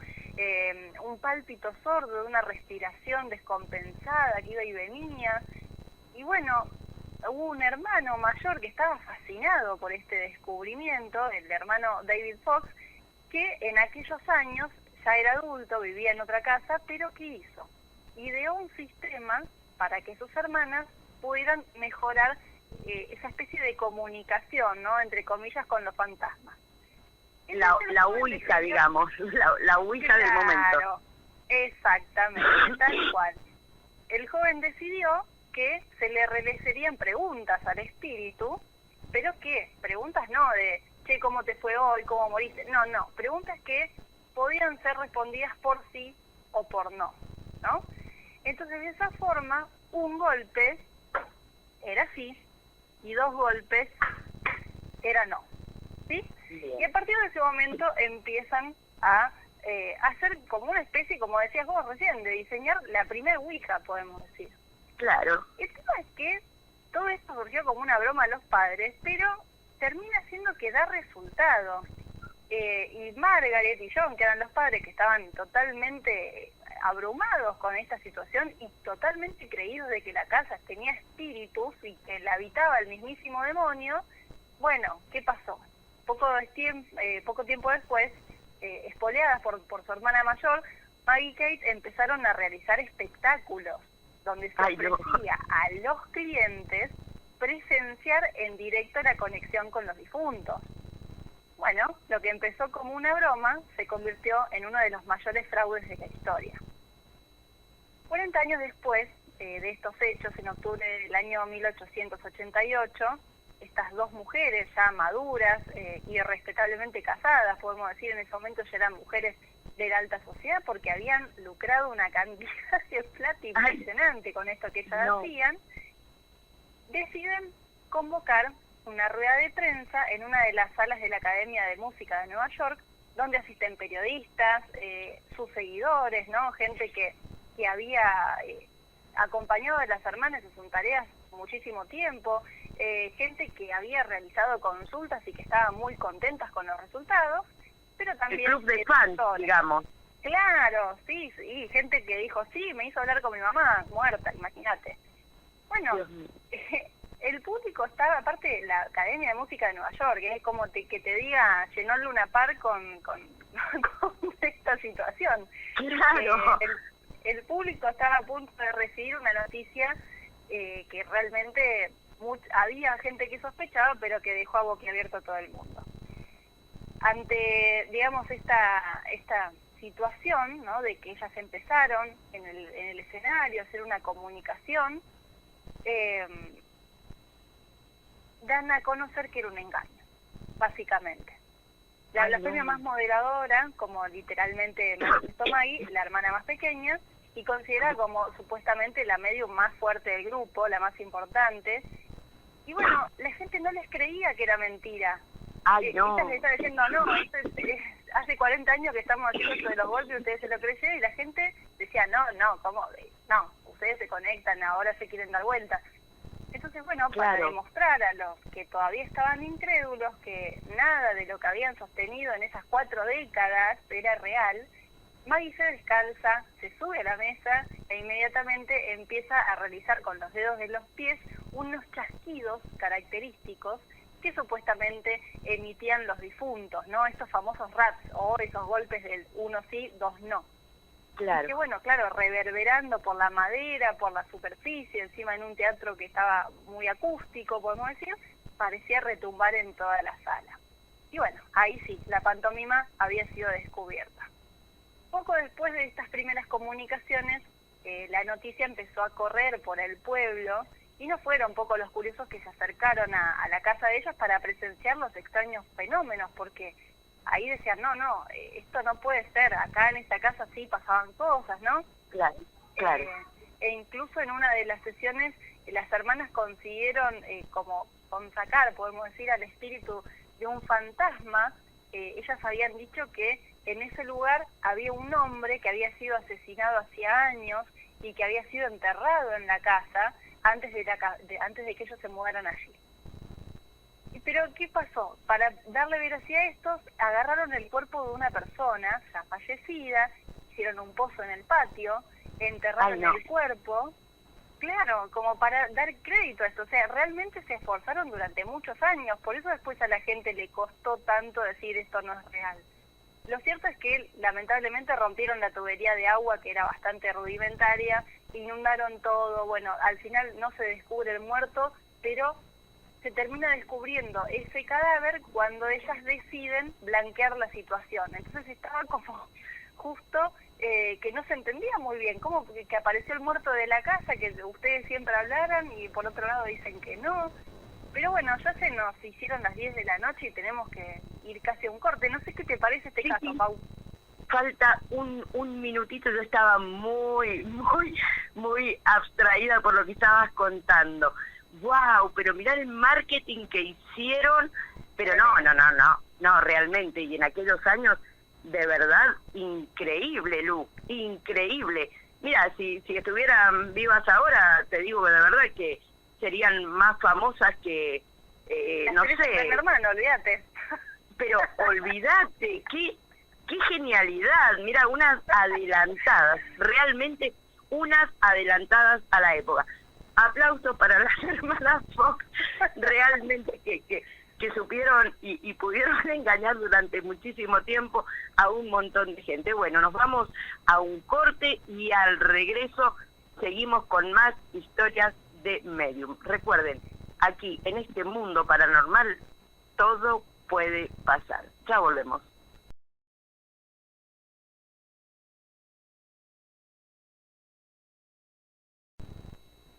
un pálpito sordo de una respiración descompensada que iba y venía. Y bueno, hubo un hermano mayor que estaba fascinado por este descubrimiento, el hermano David Fox, que en aquellos años ya era adulto, vivía en otra casa, pero ¿qué hizo? Ideó un sistema para que sus hermanas pudieran mejorar esa especie de comunicación, ¿no?, entre comillas, con los fantasmas. La Ouija, digamos, la Ouija del momento. Claro, exactamente, tal cual. El joven decidió que se le realizarían preguntas al espíritu, pero ¿qué? Preguntas no de, che, ¿cómo te fue hoy? ¿Cómo moriste? No, preguntas que podían ser respondidas por sí o por no, ¿no? Entonces, de esa forma, un golpe era sí y 2 golpes era no, ¿sí? Bien. Y a partir de ese momento empiezan a hacer como una especie, como decías vos recién, de diseñar la primera Ouija, podemos decir. Claro. El tema es que todo esto surgió como una broma a los padres, pero termina siendo que da resultado. Y Margaret y John, que eran los padres que estaban totalmente abrumados con esta situación y totalmente creídos de que la casa tenía espíritus y que la habitaba el mismísimo demonio, bueno, ¿qué pasó? Poco tiempo después, espoleadas por su hermana mayor, Maggie y Kate empezaron a realizar espectáculos donde se ofrecía a los clientes presenciar en directo la conexión con los difuntos. Bueno, lo que empezó como una broma se convirtió en uno de los mayores fraudes de la historia. 40 años después de estos hechos, en octubre del año 1888, estas dos mujeres ya maduras y respetablemente casadas, podemos decir, en ese momento ya eran mujeres de la alta sociedad porque habían lucrado una cantidad de plata impresionante con esto que ellas hacían, deciden convocar una rueda de prensa en una de las salas de la Academia de Música de Nueva York, donde asisten periodistas, sus seguidores, ¿no? Gente que había acompañado a las hermanas en sus tareas muchísimo tiempo, gente que había realizado consultas y que estaban muy contentas con los resultados, pero también... El club de fans, digamos. Claro, sí, gente que dijo, sí, me hizo hablar con mi mamá, muerta, imagínate. Bueno, el público estaba, aparte de la Academia de Música de Nueva York, es como que te diga, llenó Luna Park con esta situación. Claro. El público estaba a punto de recibir una noticia que realmente había gente que sospechaba, pero que dejó a boquiabierto a todo el mundo. Ante, digamos, esta situación, ¿no?, de que ellas empezaron en el escenario a hacer una comunicación, dan a conocer que era un engaño, básicamente. La blasfemia más moderadora, como literalmente manifestó Maggie, la hermana más pequeña, y considerada como supuestamente la medium más fuerte del grupo, la más importante. Y bueno, la gente no les creía que era mentira. Ella le está diciendo, no, esto es hace 40 años que estamos haciendo esto de los golpes, ustedes se lo creyeron, y la gente decía, no, ¿cómo? No, ustedes se conectan, ahora se quieren dar vuelta. Entonces, bueno, para Claro. demostrar a los que todavía estaban incrédulos que nada de lo que habían sostenido en esas 4 décadas era real, Maggie se descalza, se sube a la mesa e inmediatamente empieza a realizar con los dedos de los pies unos chasquidos característicos que supuestamente emitían los difuntos, ¿no? Estos famosos raps o esos golpes del uno sí, dos no. Claro. Y que bueno, claro, reverberando por la madera, por la superficie, encima en un teatro que estaba muy acústico, podemos decir, parecía retumbar en toda la sala. Y bueno, ahí sí, la pantomima había sido descubierta. Poco después de estas primeras comunicaciones, la noticia empezó a correr por el pueblo y no fueron pocos los curiosos que se acercaron a la casa de ellos para presenciar los extraños fenómenos, porque ahí decían, no, esto no puede ser, acá en esta casa sí pasaban cosas, ¿no? Claro, claro. E incluso en una de las sesiones las hermanas consiguieron como consacar, podemos decir, al espíritu de un fantasma. Ellas habían dicho que en ese lugar había un hombre que había sido asesinado hacía años y que había sido enterrado en la casa antes de que ellos se mudaran allí. Pero, ¿qué pasó? Para darle veracidad a estos, agarraron el cuerpo de una persona ya fallecida, hicieron un pozo en el patio, enterraron el cuerpo, claro, como para dar crédito a esto. O sea, realmente se esforzaron durante muchos años, por eso después a la gente le costó tanto decir esto no es real. Lo cierto es que lamentablemente rompieron la tubería de agua, que era bastante rudimentaria, inundaron todo, bueno, al final no se descubre el muerto, pero se termina descubriendo ese cadáver cuando ellas deciden blanquear la situación. Entonces estaba como justo que no se entendía muy bien, como que apareció el muerto de la casa, que ustedes siempre hablaran, y por otro lado dicen que no. Pero bueno, ya se nos hicieron las 10 de la noche y tenemos que ir casi a un corte. No sé qué te parece este caso, Pau. Falta un minutito, yo estaba muy abstraída por lo que estabas contando. Wow, pero mirá el marketing que hicieron, pero no, realmente, y en aquellos años, de verdad, increíble, Lu, increíble. Mira, si estuvieran vivas ahora, te digo que de verdad que serían más famosas que, no sé. Mi hermano, olvídate. Pero olvídate, qué genialidad, mira, unas adelantadas, realmente unas adelantadas a la época. Aplausos para las hermanas Fox, realmente que supieron y pudieron engañar durante muchísimo tiempo a un montón de gente. Bueno, nos vamos a un corte y al regreso seguimos con más historias de Medium. Recuerden, aquí en este mundo paranormal todo puede pasar. Ya volvemos.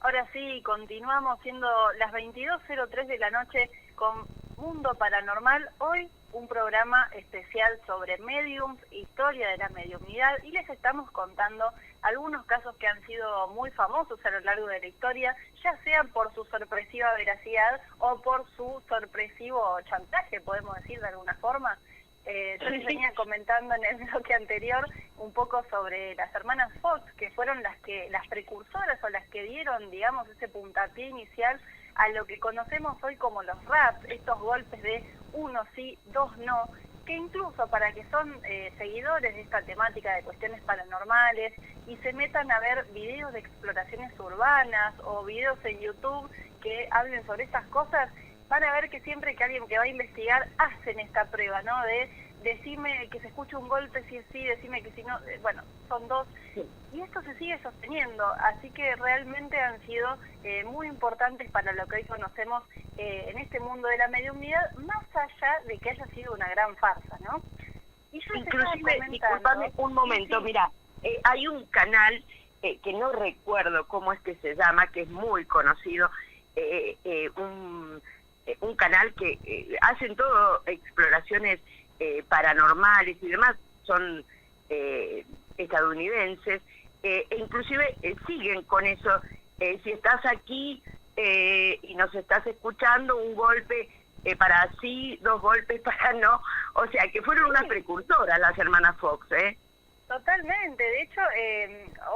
Ahora sí, continuamos siendo las 22:03 de la noche con Mundo Paranormal. Hoy un programa especial sobre mediums, historia de la mediumnidad, y les estamos contando algunos casos que han sido muy famosos a lo largo de la historia, ya sea por su sorpresiva veracidad o por su sorpresivo chantaje, podemos decir de alguna forma. Yo les venía comentando en el bloque anterior un poco sobre las hermanas Fox, que fueron las precursoras o las que dieron, digamos, ese puntapié inicial a lo que conocemos hoy como los raps, estos golpes de uno sí, dos no, que incluso para que son seguidores de esta temática de cuestiones paranormales y se metan a ver videos de exploraciones urbanas o videos en YouTube que hablen sobre estas cosas, van a ver que siempre que alguien que va a investigar hacen esta prueba, ¿no? De decime que se escucha un golpe si es sí, decime que si no, bueno, son dos. Sí. Y esto se sigue sosteniendo, así que realmente han sido muy importantes para lo que hoy conocemos en este mundo de la mediumnidad, más allá de que haya sido una gran farsa, ¿no? Y yo inclusive, disculpame un momento, sí. Mira, hay un canal que no recuerdo cómo es que se llama, que es muy conocido, un canal que hacen todo exploraciones paranormales y demás, son estadounidenses, e inclusive siguen con eso. Si estás aquí y nos estás escuchando, un golpe para sí, dos golpes para no, o sea que fueron unas precursoras las hermanas Fox, Totalmente, de hecho,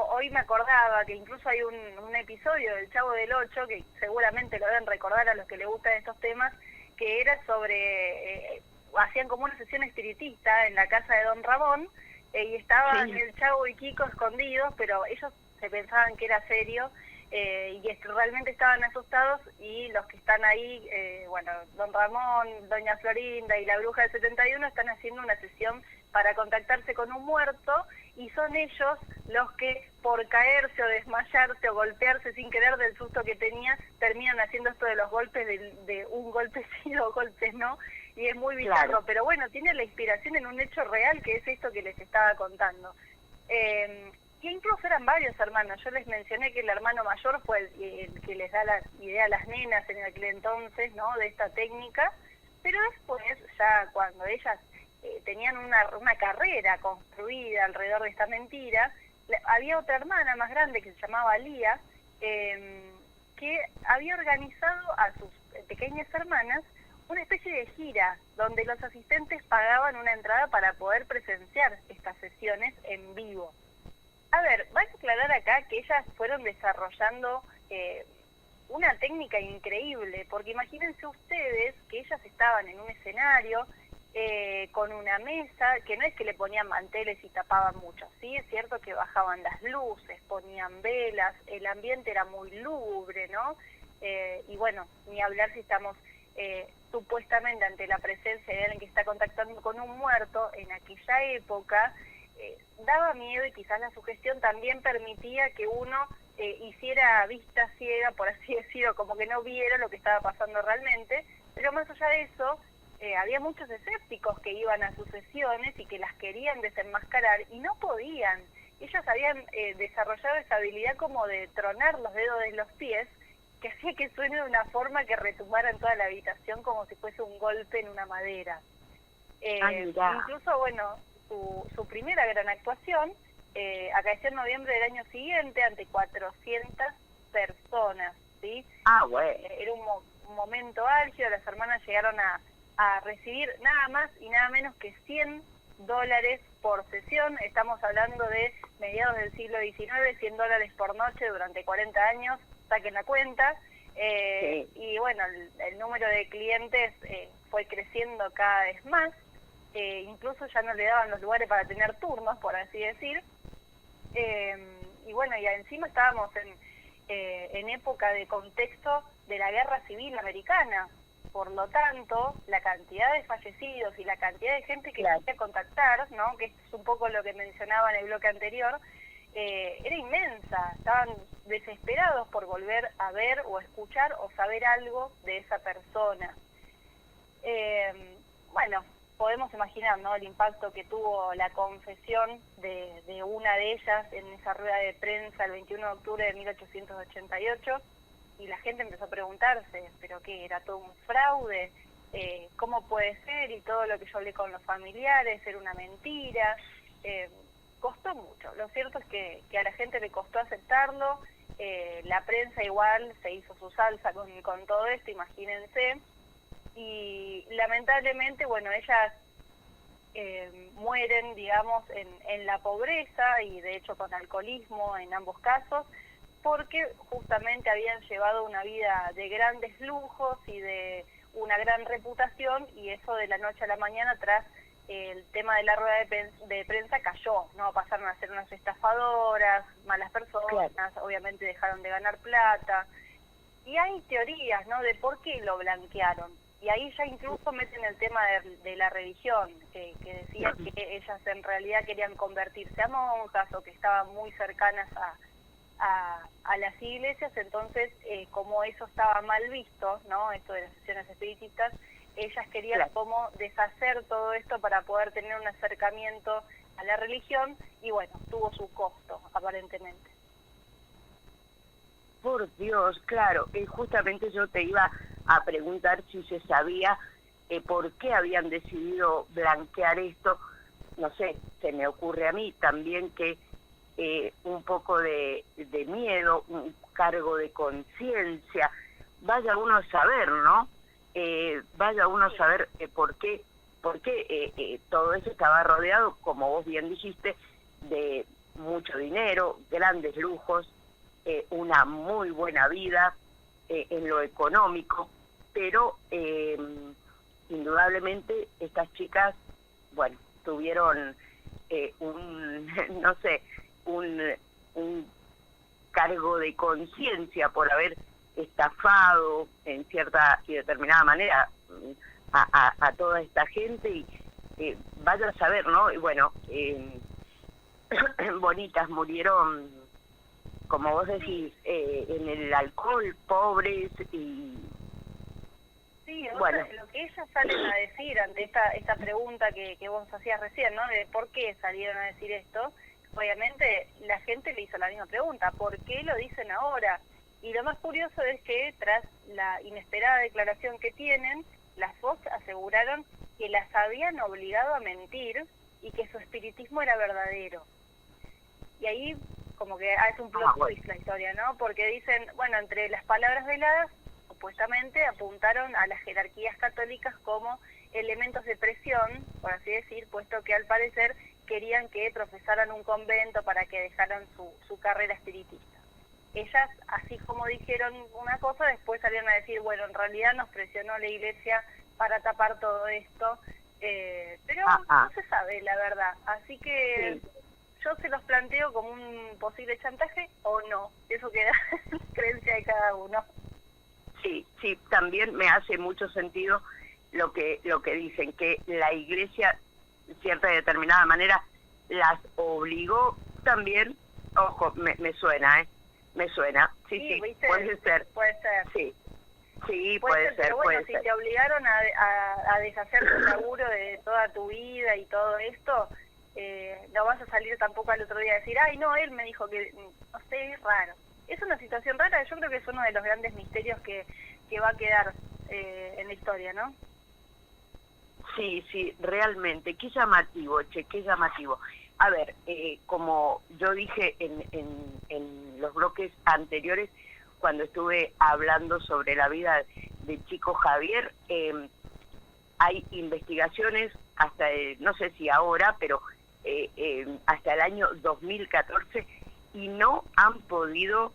hoy me acordaba que incluso hay un episodio del Chavo del Ocho, que seguramente lo deben recordar a los que les gustan estos temas, que era sobre, hacían como una sesión espiritista en la casa de Don Ramón, y estaban el Chavo y Kiko escondidos, pero ellos se pensaban que era serio, y realmente estaban asustados, y los que están ahí, bueno, Don Ramón, Doña Florinda y la Bruja del 71 están haciendo una sesión para contactarse con un muerto, y son ellos los que por caerse o desmayarse o golpearse sin querer del susto que tenía, terminan haciendo esto de los golpes, de un golpe sí, 2 golpes no, y es muy bizarro, claro. Pero bueno, tiene la inspiración en un hecho real que es esto que les estaba contando. Que incluso eran varios hermanos, yo les mencioné que el hermano mayor fue el que les da la idea a las nenas en aquel entonces, ¿no?, de esta técnica, pero después, ya cuando ellas tenían una carrera construida alrededor de esta mentira, había otra hermana más grande que se llamaba Lía, que había organizado a sus pequeñas hermanas una especie de gira, donde los asistentes pagaban una entrada para poder presenciar estas sesiones en vivo. A ver, voy a aclarar acá que ellas fueron desarrollando una técnica increíble, porque imagínense ustedes que ellas estaban en un escenario con una mesa, que no es que le ponían manteles y tapaban mucho, sí, es cierto que bajaban las luces, ponían velas, el ambiente era muy lúgubre, ¿no? Y bueno, ni hablar si estamos supuestamente ante la presencia de alguien que está contactando con un muerto, en aquella época daba miedo, y quizás la sugestión también permitía que uno hiciera vista ciega, por así decirlo, como que no viera lo que estaba pasando realmente, pero más allá de eso, había muchos escépticos que iban a sus sesiones y que las querían desenmascarar y no podían. Ellos habían desarrollado esa habilidad como de tronar los dedos de los pies, que hacía que suene de una forma que retumbara en toda la habitación como si fuese un golpe en una madera. Incluso, bueno, su primera gran actuación acaeció en noviembre del año siguiente ante 400 personas, ¿sí? Bueno. Era un momento álgido, las hermanas llegaron a recibir nada más y nada menos que $100 por sesión. Estamos hablando de mediados del siglo XIX, $100 por noche durante 40 años, saquen la cuenta. Sí. Y bueno, el número de clientes fue creciendo cada vez más, incluso ya no le daban los lugares para tener turnos, por así decir. Y bueno, y encima estábamos en época de contexto de la Guerra Civil Americana. Por lo tanto, la cantidad de fallecidos y la cantidad de gente que quería contactar, ¿no?, que es un poco lo que mencionaba en el bloque anterior, era inmensa. Estaban desesperados por volver a ver o escuchar o saber algo de esa persona. Bueno, podemos imaginar, ¿no?, el impacto que tuvo la confesión de una de ellas en esa rueda de prensa el 21 de octubre de 1888, y la gente empezó a preguntarse, ¿pero qué? ¿Era todo un fraude? ¿Cómo puede ser? Y todo lo que yo hablé con los familiares era una mentira. Costó mucho. Lo cierto es que a la gente le costó aceptarlo. La prensa igual se hizo su salsa con todo esto, imagínense. Y lamentablemente, bueno, ellas mueren, digamos, en la pobreza y de hecho con alcoholismo en ambos casos, porque justamente habían llevado una vida de grandes lujos y de una gran reputación, y eso de la noche a la mañana, tras el tema de la rueda de prensa, cayó, ¿no? Pasaron a ser unas estafadoras, malas personas, claro. Obviamente dejaron de ganar plata, y hay teorías, ¿no?, de por qué lo blanquearon, y ahí ya incluso meten el tema de la religión, que decían que ellas en realidad querían convertirse a monjas o que estaban muy cercanas a las iglesias. Entonces, como eso estaba mal visto, ¿no?, esto de las sesiones espiritistas, ellas querían como deshacer todo esto para poder tener un acercamiento a la religión, y bueno, tuvo su costo, aparentemente. Por Dios, claro, justamente yo te iba a preguntar si se sabía por qué habían decidido blanquear esto. No sé, se me ocurre a mí también que un poco de miedo, un cargo de conciencia, vaya uno a saber, ¿no? Vaya uno a saber por qué todo eso estaba rodeado, como vos bien dijiste, de mucho dinero, grandes lujos, una muy buena vida en lo económico, pero indudablemente estas chicas, bueno, tuvieron no sé, un cargo de conciencia por haber estafado en cierta y determinada manera a toda esta gente, y vaya a saber, ¿no? Y bueno, bonitas murieron, como vos decís, en el alcohol, pobres y... Sí, bueno, lo que ellas salen a decir ante esta pregunta que vos hacías recién, ¿no? De por qué salieron a decir esto. Obviamente la gente le hizo la misma pregunta, ¿por qué lo dicen ahora? Y lo más curioso es que tras la inesperada declaración que tienen, las Fox aseguraron que las habían obligado a mentir y que su espiritismo era verdadero. Y ahí como que hace un plot twist la historia, ¿no? Porque dicen, bueno, entre las palabras veladas, supuestamente apuntaron a las jerarquías católicas como elementos de presión, por así decir, puesto que al parecer querían que profesaran un convento para que dejaran su carrera espiritista. Ellas, así como dijeron una cosa, después salieron a decir, bueno, en realidad nos presionó la iglesia para tapar todo esto, pero no se sabe la verdad, así que sí, yo se los planteo como un posible chantaje o no, eso queda en creencia de cada uno. Sí, sí, también me hace mucho sentido lo que dicen, que la iglesia, de cierta y determinada manera, las obligó también. Ojo, me suena, me suena. Sí, sí, ¿viste? Puede ser. Puede ser. Sí, sí, puede ser. Pero bueno, puede si ser. te obligaron a deshacer tu laburo de toda tu vida y todo esto, no vas a salir tampoco al otro día a decir, ay, no, él me dijo que, no sé, es raro. Es una situación rara, yo creo que es uno de los grandes misterios que va a quedar en la historia, ¿no? Sí, sí, realmente, qué llamativo, qué llamativo. A ver, como yo dije en los bloques anteriores, cuando estuve hablando sobre la vida de Chico Javier, hay investigaciones hasta, no sé si ahora, pero hasta el año 2014, y no han podido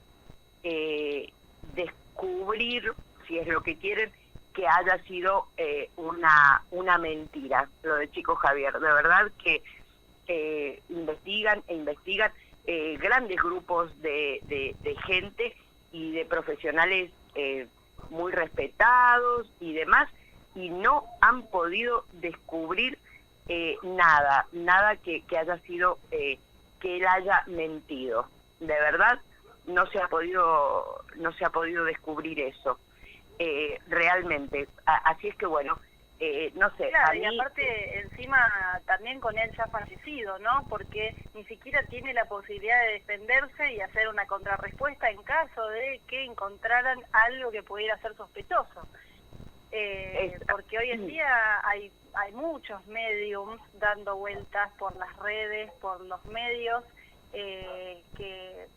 descubrir, si es lo que quieren, que haya sido una mentira lo de Chico Javier. De verdad que investigan grandes grupos de gente y de profesionales muy respetados y demás, y no han podido descubrir nada que haya sido que él haya mentido. De verdad no se ha podido descubrir eso realmente. Así es que bueno, no sé. Claro, a mí, y aparte encima también con él ya fallecido, ¿no? Porque ni siquiera tiene la posibilidad de defenderse y hacer una contrarrespuesta en caso de que encontraran algo que pudiera ser sospechoso. Porque hoy en día hay muchos mediums dando vueltas por las redes, por los medios, que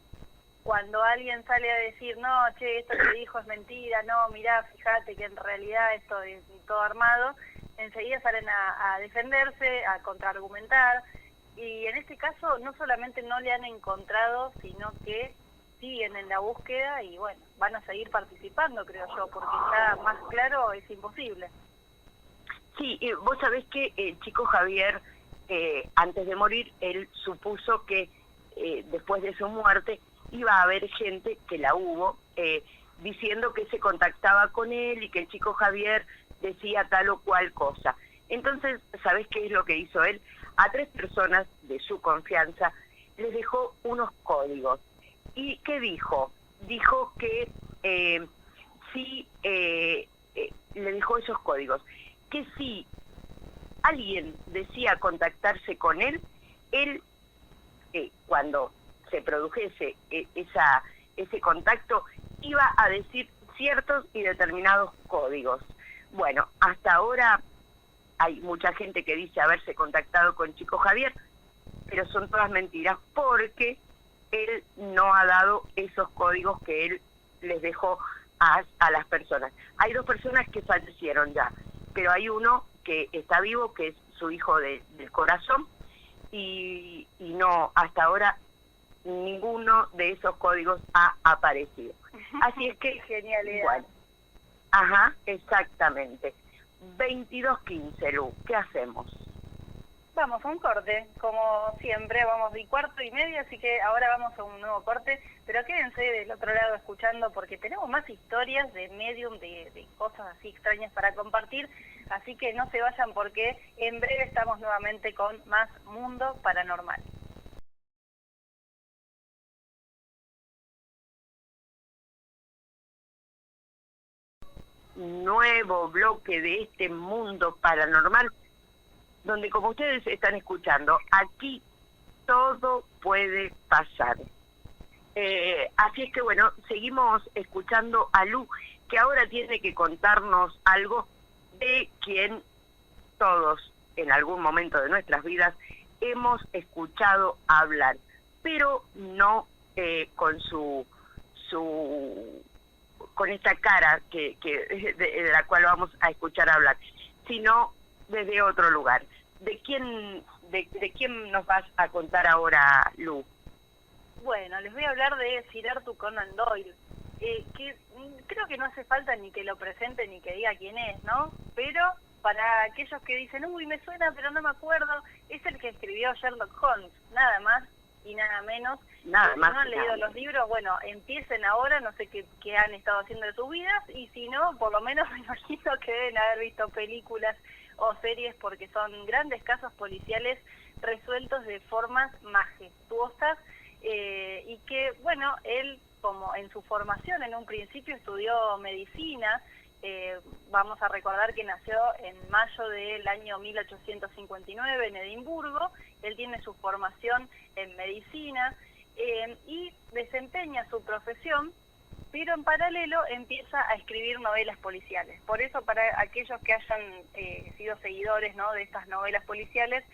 cuando alguien sale a decir, no, che, esto que dijo es mentira, no, mirá, fíjate que en realidad esto es todo armado, enseguida salen a defenderse, a contraargumentar, y en este caso no solamente no le han encontrado, sino que siguen en la búsqueda y bueno, van a seguir participando, creo yo, porque ya más claro es imposible. Sí, vos sabés que Chico Javier, antes de morir, él supuso que después de su muerte iba a haber gente, que la hubo, diciendo que se contactaba con él y que el Chico Javier decía tal o cual cosa. Entonces, ¿sabés qué es lo que hizo él? A 3 personas de su confianza les dejó unos códigos. ¿Y qué dijo? Dijo que le dejó esos códigos, que si alguien decía contactarse con él, cuando se produjese ese contacto, iba a decir ciertos y determinados códigos. Bueno, hasta ahora hay mucha gente que dice haberse contactado con Chico Javier, pero son todas mentiras, porque él no ha dado esos códigos que él les dejó a las personas. Hay 2 personas que fallecieron ya, pero hay uno que está vivo, que es su hijo del corazón, y no, hasta ahora ninguno de esos códigos ha aparecido. Así es que, genialidad. bueno, ajá, exactamente. 22:15, Lu, ¿qué hacemos? Vamos a un corte, como siempre, vamos de 1:15, así que ahora vamos a un nuevo corte, pero quédense del otro lado escuchando porque tenemos más historias de medium, de cosas así extrañas para compartir, así que no se vayan porque en breve estamos nuevamente con más Mundo Paranormal. Nuevo bloque de este Mundo Paranormal, donde como ustedes están escuchando, aquí todo puede pasar. Así es que bueno, seguimos escuchando a Lu, que ahora tiene que contarnos algo de quien todos en algún momento de nuestras vidas hemos escuchado hablar, pero no con con esta cara de la cual vamos a escuchar hablar, sino desde otro lugar. ¿De quién nos vas a contar ahora, Lu? Bueno, les voy a hablar de Sir Arthur Conan Doyle, que creo que no hace falta ni que lo presente ni que diga quién es, ¿no? Pero para aquellos que dicen, uy, me suena, pero no me acuerdo, es el que escribió Sherlock Holmes, nada más y nada menos. Nada si más no han leído los libros, bueno, empiecen ahora, no sé qué han estado haciendo de sus vidas, y si no, por lo menos me imagino que deben haber visto películas o series porque son grandes casos policiales resueltos de formas majestuosas, y que, bueno, él, como en su formación en un principio estudió medicina, vamos a recordar que nació en mayo del año 1859 en Edimburgo, él tiene su formación en medicina y desempeña su profesión, pero en paralelo empieza a escribir novelas policiales. Por eso, para aquellos que hayan sido seguidores, ¿no?, de estas novelas policiales,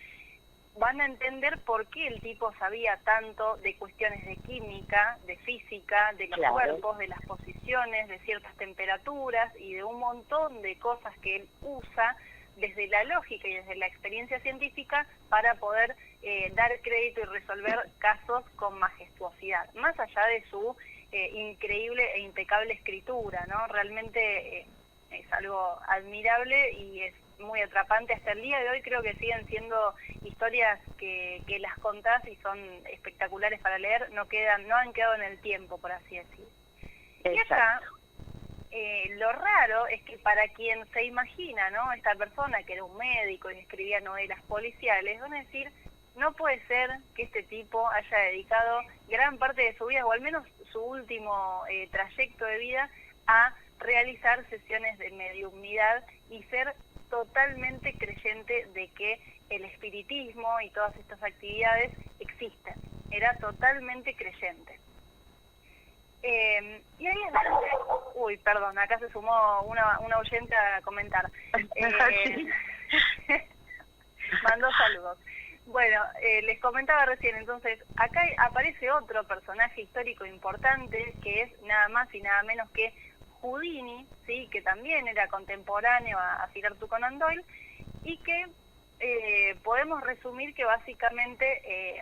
van a entender por qué el tipo sabía tanto de cuestiones de química, de física, de los cuerpos, de las posiciones, de ciertas temperaturas y de un montón de cosas que él usa desde la lógica y desde la experiencia científica para poder dar crédito y resolver casos con majestuosidad, más allá de su increíble e impecable escritura, ¿no? Realmente es algo admirable y es muy atrapante. Hasta el día de hoy creo que siguen siendo historias que las contás y son espectaculares para leer, no han quedado en el tiempo, por así decir. Exacto. Y acá lo raro es que para quien se imagina, ¿no?, esta persona que era un médico y escribía novelas policiales, van a decir, no puede ser que este tipo haya dedicado gran parte de su vida, o al menos su último trayecto de vida, a realizar sesiones de mediumnidad y ser totalmente creyente de que el espiritismo y todas estas actividades existen. Era totalmente creyente. Y ahí es donde... Uy, perdón, acá se sumó una oyente a comentar. Mandó saludos. Bueno, les comentaba recién, entonces, acá aparece otro personaje histórico importante, que es nada más y nada menos que Houdini, ¿sí?, que también era contemporáneo a Sir Arthur Conan Doyle, y que podemos resumir que básicamente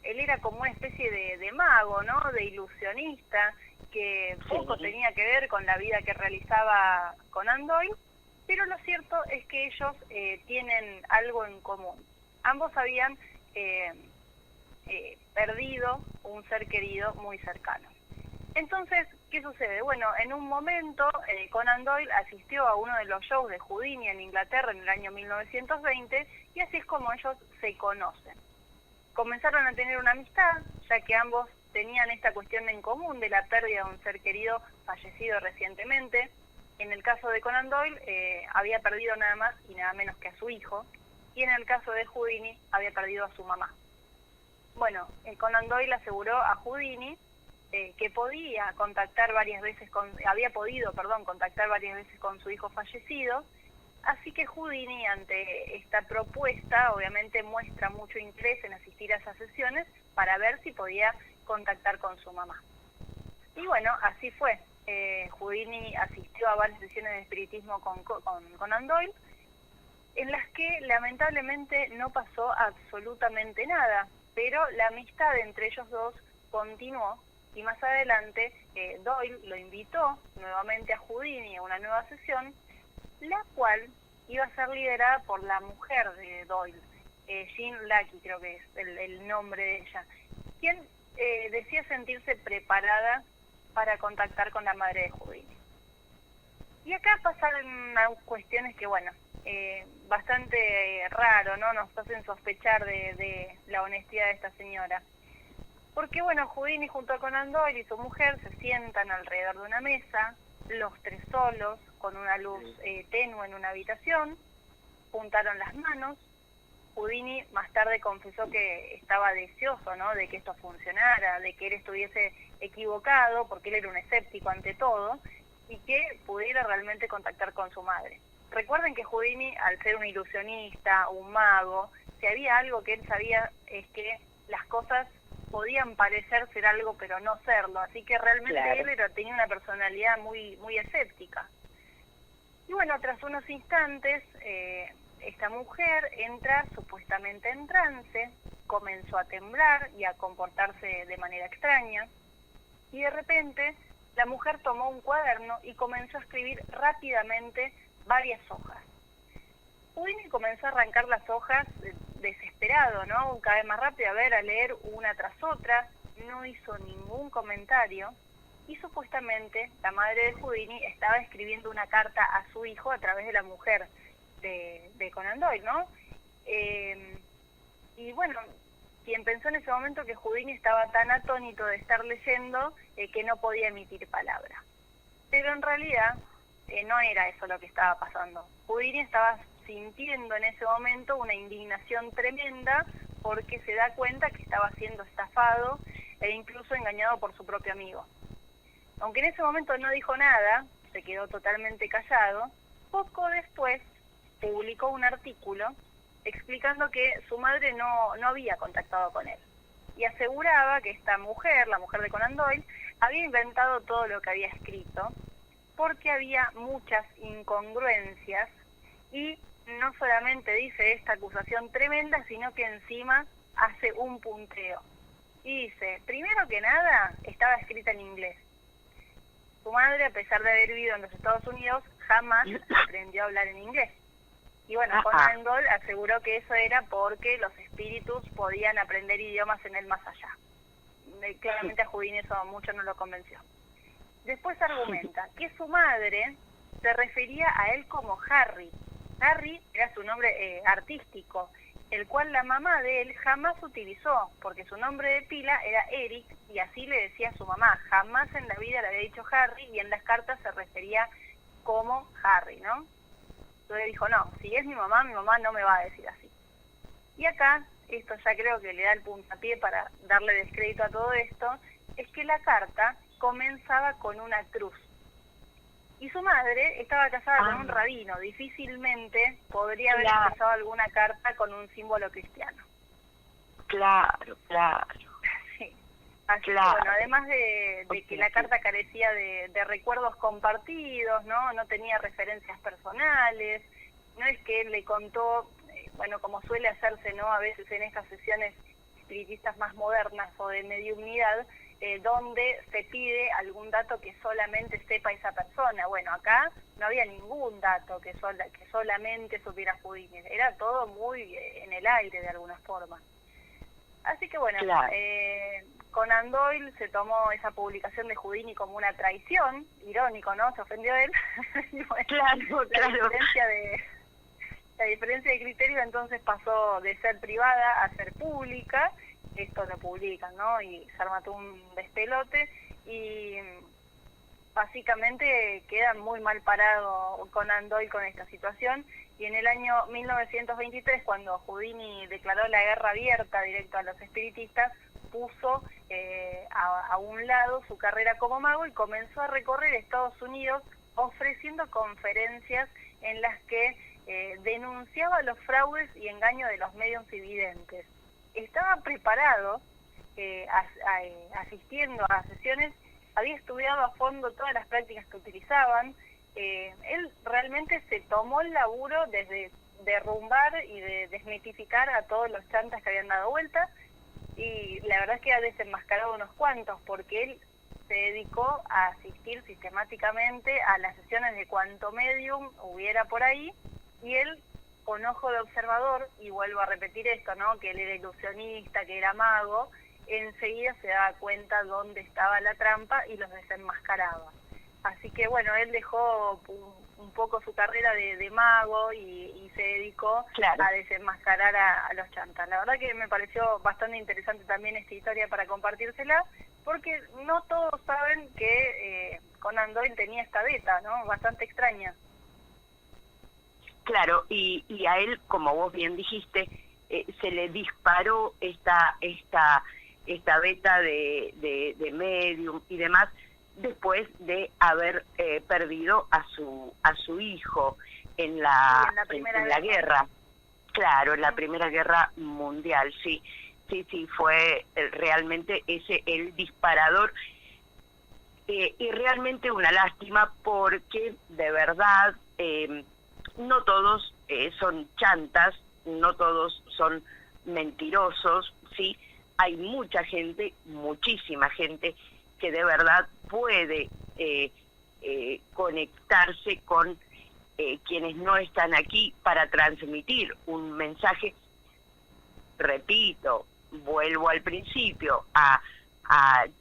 él era como una especie de mago, ¿no?, de ilusionista, que poco tenía que ver con la vida que realizaba Conan Doyle, pero lo cierto es que ellos tienen algo en común. Ambos habían perdido un ser querido muy cercano. Entonces, ¿qué sucede? Bueno, en un momento Conan Doyle asistió a uno de los shows de Houdini en Inglaterra en el año 1920 y así es como ellos se conocen. Comenzaron a tener una amistad, ya que ambos tenían esta cuestión en común de la pérdida de un ser querido fallecido recientemente. En el caso de Conan Doyle había perdido nada más y nada menos que a su hijo, y en el caso de Houdini había perdido a su mamá. Bueno, Conan Doyle aseguró a Houdini que podía contactar varias veces había podido contactar varias veces con su hijo fallecido, así que Houdini, ante esta propuesta, obviamente muestra mucho interés en asistir a esas sesiones para ver si podía contactar con su mamá. Y bueno, así fue. Houdini asistió a varias sesiones de espiritismo con Conan Doyle, en las que lamentablemente no pasó absolutamente nada, pero la amistad entre ellos dos continuó y más adelante Doyle lo invitó nuevamente a Houdini a una nueva sesión, la cual iba a ser liderada por la mujer de Doyle, Jean Lackey creo que es el nombre de ella, quien decía sentirse preparada para contactar con la madre de Houdini. Y acá pasaron unas cuestiones que, bueno, bastante raro, ¿no? Nos hacen sospechar de la honestidad de esta señora. Porque, bueno, Houdini junto a Conan Doyle y su mujer se sientan alrededor de una mesa, los tres solos, con una luz tenue en una habitación, juntaron las manos. Houdini más tarde confesó que estaba deseoso, ¿no?, de que esto funcionara, de que él estuviese equivocado, porque él era un escéptico ante todo, y que pudiera realmente contactar con su madre. Recuerden que Houdini, al ser un ilusionista, un mago, si había algo que él sabía es que las cosas podían parecer ser algo pero no serlo, así que realmente él tenía una personalidad muy, muy escéptica. Y bueno, tras unos instantes, esta mujer entra supuestamente en trance, comenzó a temblar y a comportarse de manera extraña, y de repente la mujer tomó un cuaderno y comenzó a escribir rápidamente varias hojas. Houdini comenzó a arrancar las hojas desesperado, ¿no? Cada vez más rápido, a leer una tras otra, no hizo ningún comentario, y supuestamente la madre de Houdini estaba escribiendo una carta a su hijo a través de la mujer de Conan Doyle, ¿no? Y bueno, quien pensó en ese momento que Houdini estaba tan atónito de estar leyendo que no podía emitir palabra. Pero en realidad no era eso lo que estaba pasando. Houdini estaba sintiendo en ese momento una indignación tremenda porque se da cuenta que estaba siendo estafado e incluso engañado por su propio amigo. Aunque en ese momento no dijo nada, se quedó totalmente callado, poco después publicó un artículo explicando que su madre no había contactado con él. Y aseguraba que esta mujer, la mujer de Conan Doyle, había inventado todo lo que había escrito, porque había muchas incongruencias, y no solamente dice esta acusación tremenda, sino que encima hace un punteo. Y dice, primero que nada, estaba escrita en inglés. Su madre, a pesar de haber vivido en los Estados Unidos, jamás aprendió a hablar en inglés. Y bueno, Conan Doyle aseguró que eso era porque los espíritus podían aprender idiomas en el más allá. Claramente a Houdini eso mucho no lo convenció. Después argumenta que su madre se refería a él como Harry. Harry era su nombre artístico, el cual la mamá de él jamás utilizó, porque su nombre de pila era Eric, y así le decía a su mamá. Jamás en la vida le había dicho Harry, y en las cartas se refería como Harry, ¿no? Entonces dijo, no, si es mi mamá no me va a decir así. Y acá, esto ya creo que le da el puntapié para darle descrédito a todo esto, es que la carta comenzaba con una cruz. Y su madre estaba casada con un rabino, difícilmente podría haber empezado alguna carta con un símbolo cristiano. Claro. Sí. Así que bueno, además de que la carta carecía de recuerdos compartidos, no tenía referencias personales, no es que él le contó, bueno, como suele hacerse, ¿no?, a veces en estas sesiones espiritistas más modernas o de mediumnidad, donde se pide algún dato que solamente sepa esa persona. Bueno, acá no había ningún dato que solamente supiera Houdini, era todo muy en el aire de alguna forma. Así que bueno, Conan Doyle se tomó esa publicación de Houdini como una traición, irónico, ¿no? Se ofendió él. Bueno, claro. La diferencia de criterio entonces pasó de ser privada a ser pública. Esto lo publican, ¿no? Y se arma todo un despelote y básicamente queda muy mal parado Conan Doyle con esta situación. Y en el año 1923, cuando Houdini declaró la guerra abierta directo a los espiritistas, puso a un lado su carrera como mago y comenzó a recorrer Estados Unidos ofreciendo conferencias en las que denunciaba los fraudes y engaños de los mediums y videntes. Estaba preparado, asistiendo a sesiones, había estudiado a fondo todas las prácticas que utilizaban. Él realmente se tomó el laburo desde derrumbar y de desmitificar a todos los chantas que habían dado vuelta, y la verdad es que ha desenmascarado unos cuantos, porque él se dedicó a asistir sistemáticamente a las sesiones de cuanto medium hubiera por ahí, y él, con ojo de observador, y vuelvo a repetir esto, ¿no?, que él era ilusionista, que era mago, enseguida se daba cuenta dónde estaba la trampa y los desenmascaraba. Así que bueno, él dejó un poco su carrera de mago y se dedicó a desenmascarar a los chantas. La verdad que me pareció bastante interesante también esta historia para compartírsela, porque no todos saben que Conan Doyle tenía esta beta, ¿no? Bastante extraña. Claro, y a él, como vos bien dijiste, se le disparó esta beta de medium y demás, después de haber perdido a su hijo en la guerra. Claro, en la Primera Guerra Mundial, sí, fue realmente ese el disparador, y realmente una lástima, porque de verdad no todos son chantas, no todos son mentirosos, sí, hay mucha gente, muchísima gente, que de verdad puede conectarse con quienes no están aquí para transmitir un mensaje. Repito, vuelvo al principio, a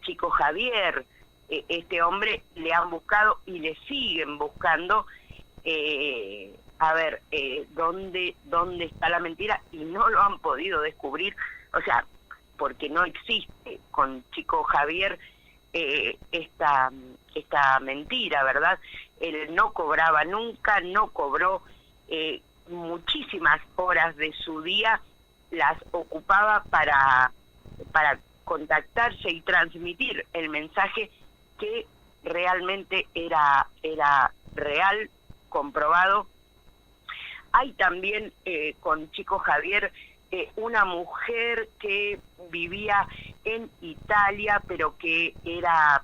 Chico Javier, este hombre le han buscado y le siguen buscando, a ver, dónde está la mentira, y no lo han podido descubrir, o sea, porque no existe con Chico Javier esta mentira, ¿verdad? Él no cobraba nunca, no cobró, muchísimas horas de su día las ocupaba para contactarse y transmitir el mensaje, que realmente era real, comprobado. Hay también con Chico Javier una mujer que vivía en Italia, pero que era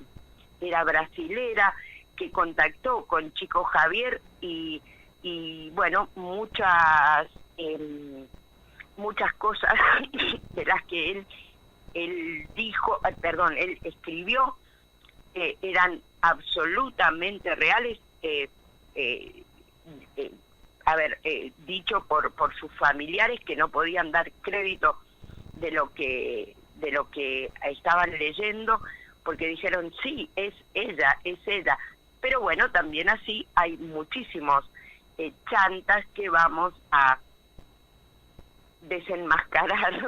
brasilera, que contactó con Chico Javier y bueno, muchas cosas de las que él escribió eran absolutamente reales, dicho por sus familiares, que no podían dar crédito de lo que estaban leyendo, porque dijeron, sí, es ella, pero bueno, también así hay muchísimos chantas que vamos a desenmascarar,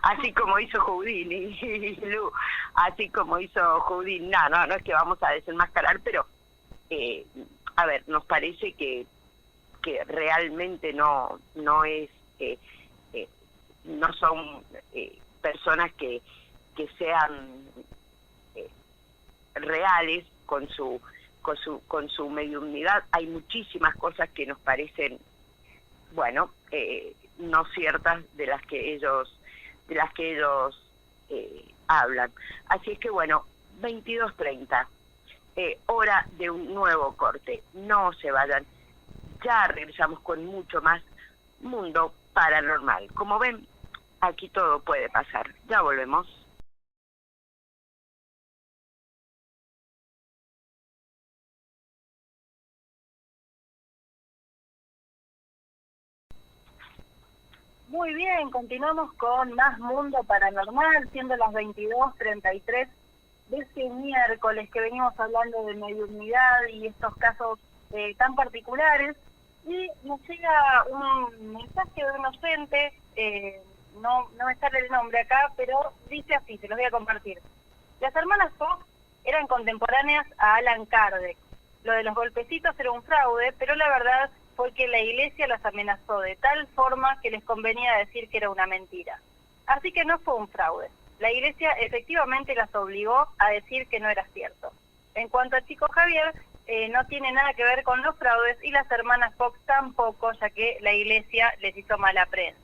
así como hizo Houdini, Lu, así como hizo Houdini. No es que vamos a desenmascarar, pero a ver, nos parece que realmente no es no son personas que sean reales con su mediunidad. Hay muchísimas cosas que nos parecen, bueno, no ciertas, de las que ellos hablan. Así es que bueno, 22:30, hora de un nuevo corte. No se vayan, ya regresamos con mucho más Mundo Paranormal. Como ven, aquí todo puede pasar. Ya volvemos. Muy bien, continuamos con más Mundo Paranormal, siendo las 22:33 de este miércoles, que venimos hablando de mediunidad y estos casos tan particulares. Y nos llega un mensaje de un oyente, no me sale el nombre acá, pero dice así, se los voy a compartir. Las hermanas Fox eran contemporáneas a Allan Kardec. Lo de los golpecitos era un fraude, pero la verdad fue que la iglesia las amenazó de tal forma que les convenía decir que era una mentira. Así que no fue un fraude. La iglesia efectivamente las obligó a decir que no era cierto. En cuanto a Chico Javier, no tiene nada que ver con los fraudes, y las hermanas Fox tampoco, ya que la iglesia les hizo mala prensa.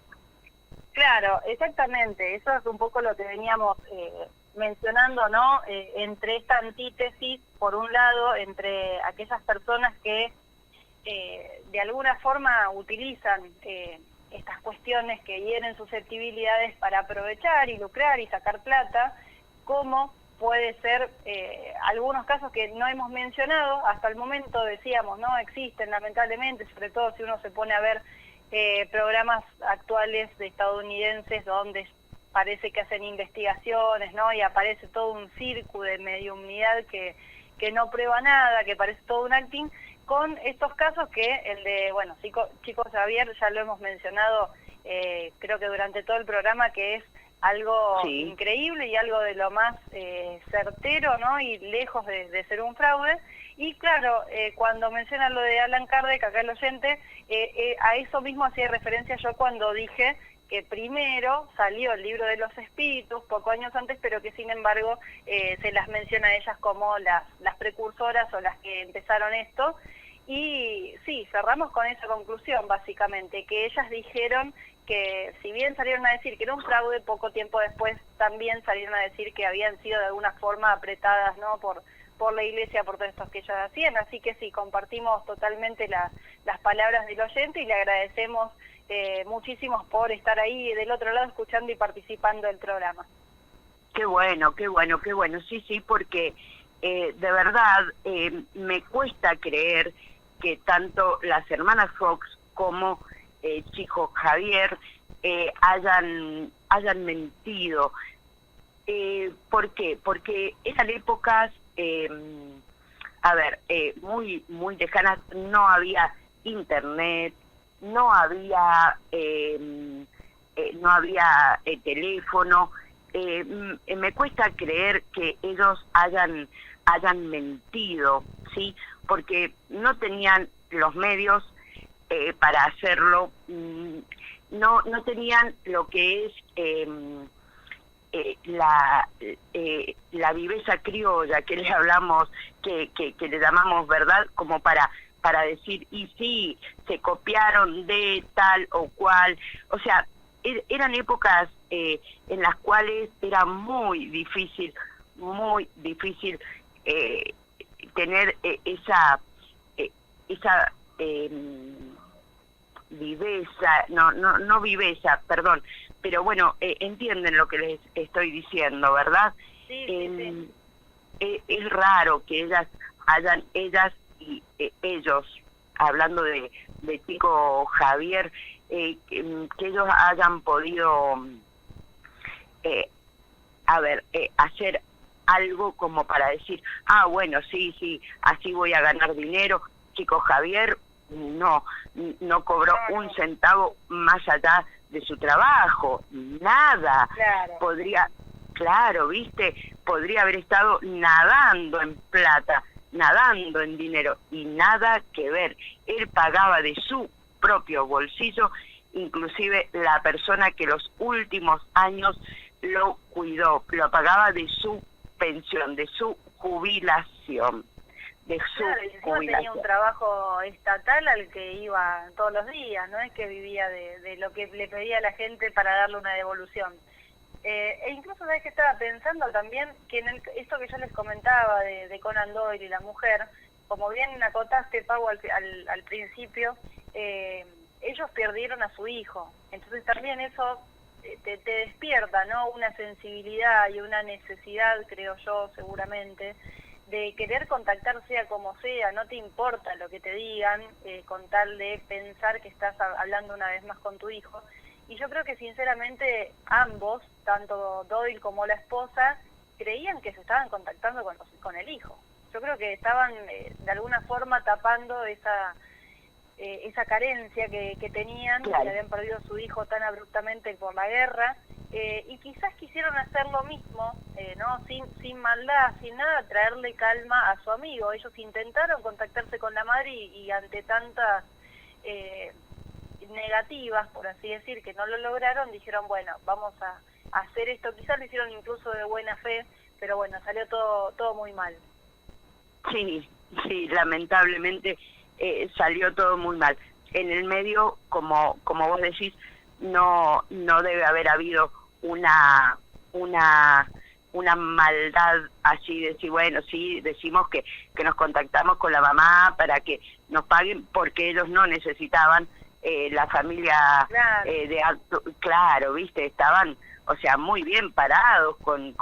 Claro, exactamente, eso es un poco lo que veníamos mencionando, ¿no? Entre esta antítesis, por un lado, entre aquellas personas que de alguna forma utilizan estas cuestiones que hieren susceptibilidades para aprovechar y lucrar y sacar plata, como puede ser algunos casos que no hemos mencionado hasta el momento, decíamos, ¿no? Existen lamentablemente, sobre todo si uno se pone a ver programas actuales de estadounidenses donde parece que hacen investigaciones, ¿no? Y aparece todo un circo de mediumnidad que no prueba nada, que parece todo un acting, con estos casos que el de, bueno, Chico Xavier ya lo hemos mencionado, creo que durante todo el programa, que es algo increíble y algo de lo más certero, ¿no? Y lejos de ser un fraude. Y claro, cuando mencionan lo de Allan Kardec, acá el oyente, a eso mismo hacía referencia yo cuando dije que primero salió el libro de los espíritus, pocos años antes, pero que sin embargo se las menciona a ellas como las precursoras o las que empezaron esto. Y sí, cerramos con esa conclusión básicamente, que ellas dijeron que si bien salieron a decir que era un fraude, poco tiempo después también salieron a decir que habían sido de alguna forma apretadas, ¿no? por la iglesia, por todo esto que ellas hacían. Así que sí, compartimos totalmente las palabras del oyente y le agradecemos muchísimo por estar ahí del otro lado escuchando y participando del programa. Qué bueno, qué bueno, qué bueno. Sí, porque de verdad me cuesta creer que tanto las hermanas Fox como Chico Xavier hayan mentido. ¿Por qué? Porque eran épocas, muy, muy lejanas. No había internet, no había teléfono. Me cuesta creer que ellos hayan mentido, ¿sí? Porque no tenían los medios para hacerlo, no tenían lo que es la viveza criolla que le hablamos, que le llamamos verdad, como para decir, y sí, se copiaron de tal o cual. O sea, eran épocas en las cuales era muy difícil tener esa viveza, no viveza, perdón, pero bueno, entienden lo que les estoy diciendo, ¿verdad? Sí. Es raro que ellas y ellos, hablando de Chico Xavier, que ellos hayan podido hacer algo como para decir, bueno, sí, así voy a ganar dinero. Chico Xavier no cobró un centavo más allá de su trabajo, nada. Claro. Podría haber estado nadando en plata, nadando en dinero, y nada que ver. Él pagaba de su propio bolsillo, inclusive la persona que los últimos años lo cuidó, lo pagaba de su pensión, de su jubilación. Claro, y encima tenía un trabajo estatal al que iba todos los días, no es que vivía de lo que le pedía a la gente para darle una devolución. E incluso, ¿sabes qué estaba pensando también? Que en esto que yo les comentaba de Conan Doyle y la mujer, como bien acotaste, Pau, al principio, ellos perdieron a su hijo. Entonces también eso te despierta, ¿no? Una sensibilidad y una necesidad, creo yo, seguramente, de querer contactar sea como sea, no te importa lo que te digan, con tal de pensar que estás hablando una vez más con tu hijo. Y yo creo que sinceramente ambos, tanto Doyle como la esposa, creían que se estaban contactando con el hijo. Yo creo que estaban de alguna forma tapando esa carencia que tenían, claro, que habían perdido a su hijo tan abruptamente por la guerra, y quizás quisieron hacer lo mismo, ¿no? Sin maldad, sin nada, traerle calma a su amigo. Ellos intentaron contactarse con la madre y ante tantas negativas, por así decir, que no lo lograron, dijeron, bueno, vamos a hacer esto. Quizás lo hicieron incluso de buena fe, pero bueno, salió todo muy mal. Sí, lamentablemente salió todo muy mal. En el medio, como vos decís, no debe haber habido una una maldad así, decir, bueno, sí, decimos que nos contactamos con la mamá para que nos paguen, porque ellos no necesitaban la familia Claro. de alto, claro, viste, estaban, o sea, muy bien parados con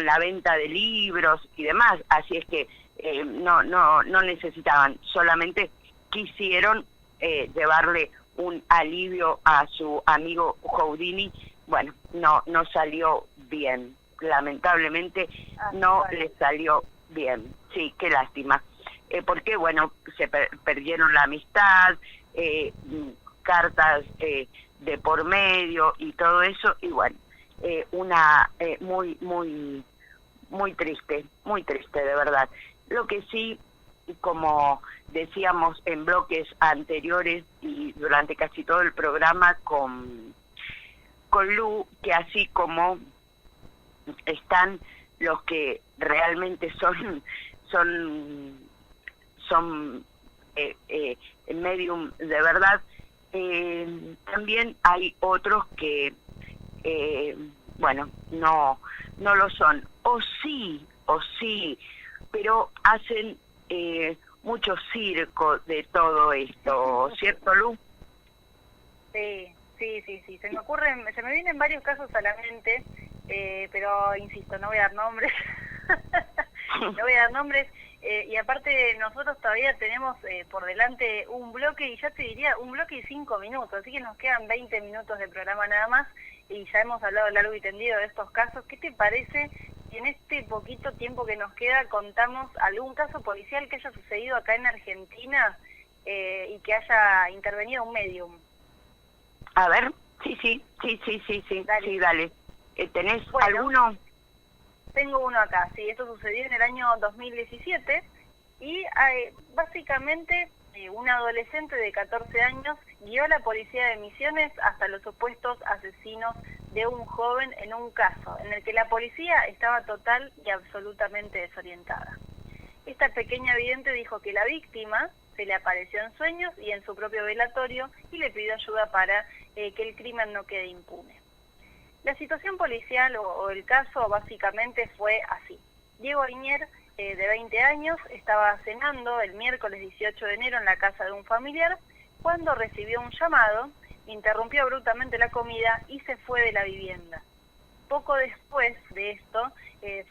la venta de libros y demás, así es que no necesitaban, solamente quisieron llevarle un alivio a su amigo Houdini. Bueno, no salió bien, lamentablemente no le salió bien, sí, qué lástima, porque bueno, se perdieron la amistad, cartas de por medio y todo eso, y bueno, muy triste de verdad. Lo que sí, como decíamos en bloques anteriores y durante casi todo el programa con Lu, que así como están los que realmente son medium de verdad, también hay otros que bueno, no lo son, o sí, pero hacen mucho circo de todo esto, ¿cierto, Lu? Sí, se me vienen varios casos a la mente, pero insisto, no voy a dar nombres, y aparte nosotros todavía tenemos por delante un bloque, y ya te diría, un bloque y 5 minutos, así que nos quedan 20 minutos de programa nada más, y ya hemos hablado largo y tendido de estos casos. ¿Qué te parece si en este poquito tiempo que nos queda contamos algún caso policial que haya sucedido acá en Argentina y que haya intervenido un medium? A ver, sí, dale. ¿Tenés alguno? Tengo uno acá, sí, esto sucedió en el año 2017 y básicamente un adolescente de 14 años guió a la policía de Misiones hasta los supuestos asesinos de un joven en un caso en el que la policía estaba total y absolutamente desorientada. Esta pequeña vidente dijo que la víctima se le apareció en sueños y en su propio velatorio y le pidió ayuda para que el crimen no quede impune. La situación policial o el caso básicamente fue así. Diego Añer, de 20 años, estaba cenando el miércoles 18 de enero en la casa de un familiar cuando recibió un llamado, interrumpió abruptamente la comida y se fue de la vivienda. Poco después de esto,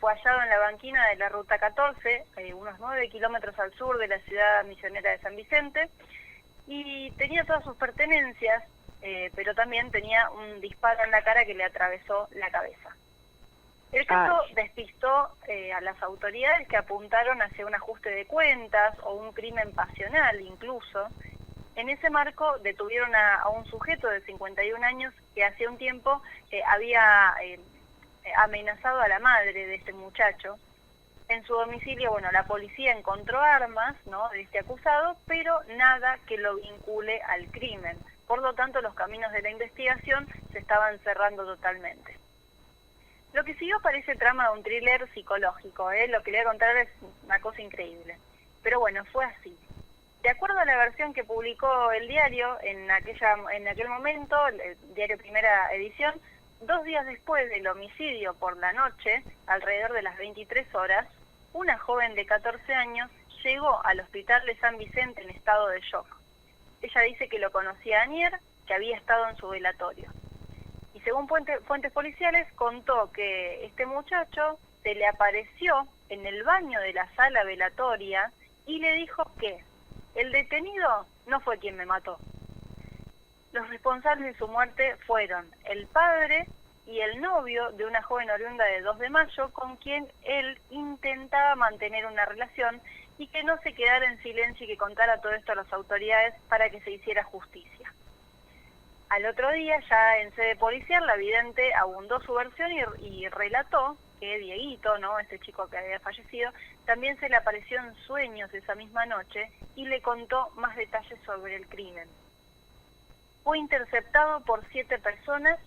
fue hallado en la banquina de la Ruta 14, unos 9 kilómetros al sur de la ciudad misionera de San Vicente, y tenía todas sus pertenencias, pero también tenía un disparo en la cara que le atravesó la cabeza. El caso despistó a las autoridades, que apuntaron hacia un ajuste de cuentas o un crimen pasional incluso. En ese marco detuvieron a un sujeto de 51 años que hacía un tiempo había amenazado a la madre de este muchacho. En su domicilio, bueno, la policía encontró armas, ¿no?, de este acusado, pero nada que lo vincule al crimen. Por lo tanto, los caminos de la investigación se estaban cerrando totalmente. Lo que siguió parece trama de un thriller psicológico, lo que le voy a contar es una cosa increíble. Pero bueno, fue así. De acuerdo a la versión que publicó el diario en aquel momento, el diario Primera Edición, 2 días después del homicidio por la noche, alrededor de las 23 horas, una joven de 14 años llegó al hospital de San Vicente en estado de shock. Ella dice que lo conocía a Añer, que había estado en su velatorio. Y según fuentes policiales, contó que este muchacho se le apareció en el baño de la sala velatoria y le dijo que el detenido no fue quien me mató. Los responsables de su muerte fueron el padre y el novio de una joven oriunda de 2 de Mayo con quien él intentaba mantener una relación y que no se quedara en silencio y que contara todo esto a las autoridades para que se hiciera justicia. Al otro día, ya en sede policial, la vidente abundó su versión y relató que Dieguito, ¿no?, este chico que había fallecido, también se le apareció en sueños esa misma noche y le contó más detalles sobre el crimen. Fue interceptado por 7 personas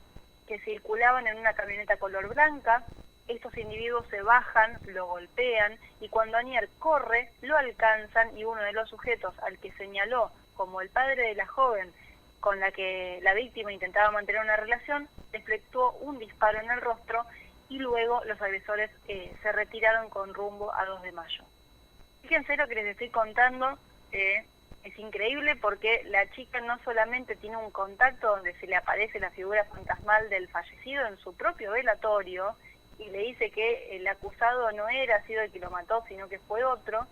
que circulaban en una camioneta color blanca. Estos individuos se bajan, lo golpean y cuando Añer corre, lo alcanzan y uno de los sujetos al que señaló como el padre de la joven con la que la víctima intentaba mantener una relación, efectuó un disparo en el rostro y luego los agresores se retiraron con rumbo a 2 de mayo. Fíjense lo que les estoy contando, es increíble porque la chica no solamente tiene un contacto donde se le aparece la figura fantasmal del fallecido en su propio velatorio y le dice que el acusado no era sido el que lo mató, sino que fue otro,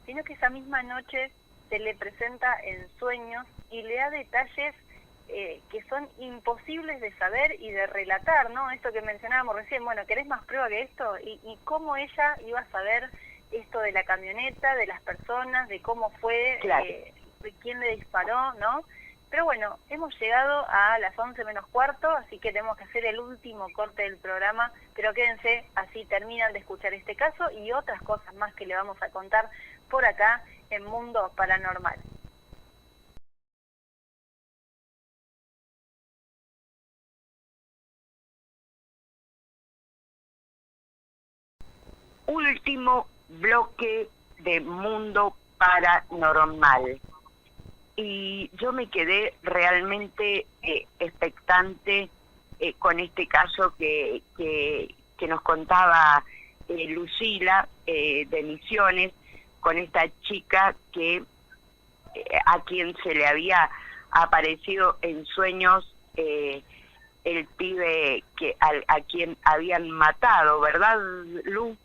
sino que esa misma noche se le presenta en sueños y le da detalles que son imposibles de saber y de relatar, ¿no? Esto que mencionábamos recién, bueno, ¿querés más prueba que esto? Y cómo ella iba a saber esto de la camioneta, de las personas, de cómo fue, Claro. de quién le disparó, ¿no? Pero bueno, hemos llegado a las 11 menos cuarto, así que tenemos que hacer el último corte del programa, pero quédense, así terminan de escuchar este caso y otras cosas más que le vamos a contar por acá en Mundo Paranormal. Último bloque de Mundo Paranormal. Y yo me quedé realmente expectante con este caso que nos contaba Lucila de Misiones, con esta chica que a quien se le había aparecido en sueños el pibe a quien habían matado, ¿verdad, Lu?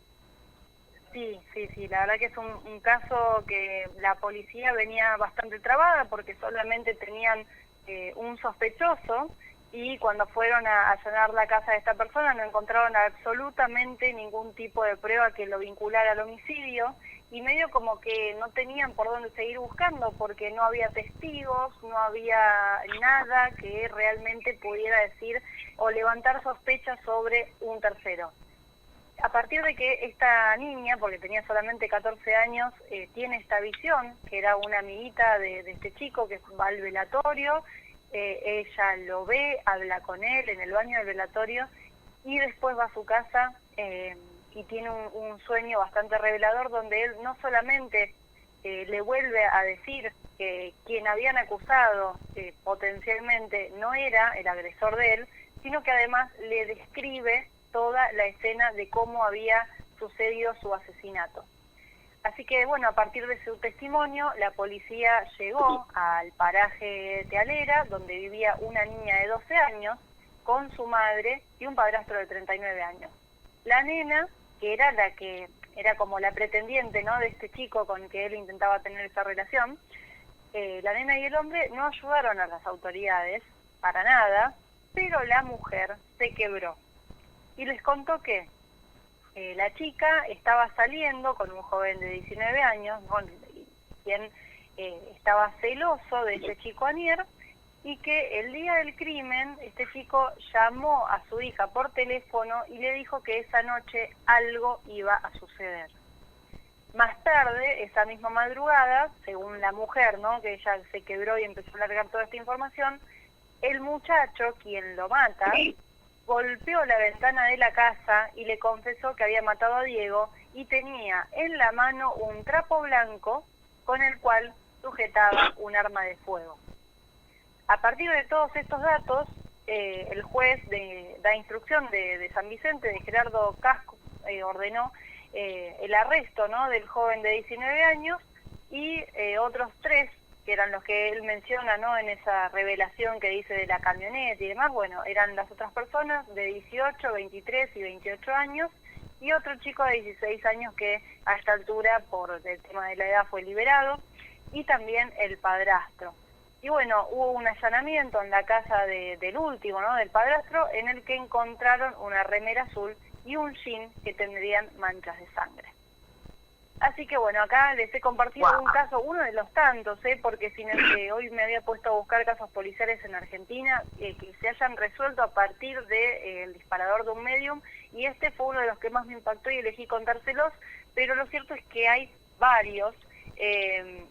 Sí, la verdad que es un caso que la policía venía bastante trabada porque solamente tenían un sospechoso y cuando fueron a allanar la casa de esta persona no encontraron absolutamente ningún tipo de prueba que lo vinculara al homicidio y medio como que no tenían por dónde seguir buscando porque no había testigos, no había nada que realmente pudiera decir o levantar sospechas sobre un tercero. A partir de que esta niña, porque tenía solamente 14 años, tiene esta visión, que era una amiguita de este chico que va al velatorio, ella lo ve, habla con él en el baño del velatorio y después va a su casa y tiene un sueño bastante revelador donde él no solamente le vuelve a decir que quien habían acusado potencialmente no era el agresor de él, sino que además le describe toda la escena de cómo había sucedido su asesinato. Así que, bueno, a partir de su testimonio, la policía llegó al paraje de Alera, donde vivía una niña de 12 años, con su madre y un padrastro de 39 años. La nena, que era la que era como la pretendiente, ¿no?, de este chico con que él intentaba tener esa relación, la nena y el hombre no ayudaron a las autoridades para nada, pero la mujer se quebró. Y les contó que la chica estaba saliendo con un joven de 19 años, quien estaba celoso de este chico Anier, y que el día del crimen este chico llamó a su hija por teléfono y le dijo que esa noche algo iba a suceder. Más tarde, esa misma madrugada, según la mujer, ¿no?, que ella se quebró y empezó a largar toda esta información, el muchacho, quien lo mata, golpeó la ventana de la casa y le confesó que había matado a Diego y tenía en la mano un trapo blanco con el cual sujetaba un arma de fuego. A partir de todos estos datos, el juez da instrucción de San Vicente, de Gerardo Casco, ordenó el arresto, ¿no?, del joven de 19 años y otros 3 que eran los que él menciona, ¿no?, en esa revelación que dice de la camioneta y demás. Bueno, eran las otras personas de 18, 23 y 28 años, y otro chico de 16 años que a esta altura, por el tema de la edad, fue liberado, y también el padrastro. Y bueno, hubo un allanamiento en la casa del último, ¿no?, del padrastro, en el que encontraron una remera azul y un jean que tendrían manchas de sangre. Así que bueno, acá les he compartido un caso, uno de los tantos, porque sin el que hoy me había puesto a buscar casos policiales en Argentina que se hayan resuelto a partir del disparador de un medium, y este fue uno de los que más me impactó y elegí contárselos, pero lo cierto es que hay varios,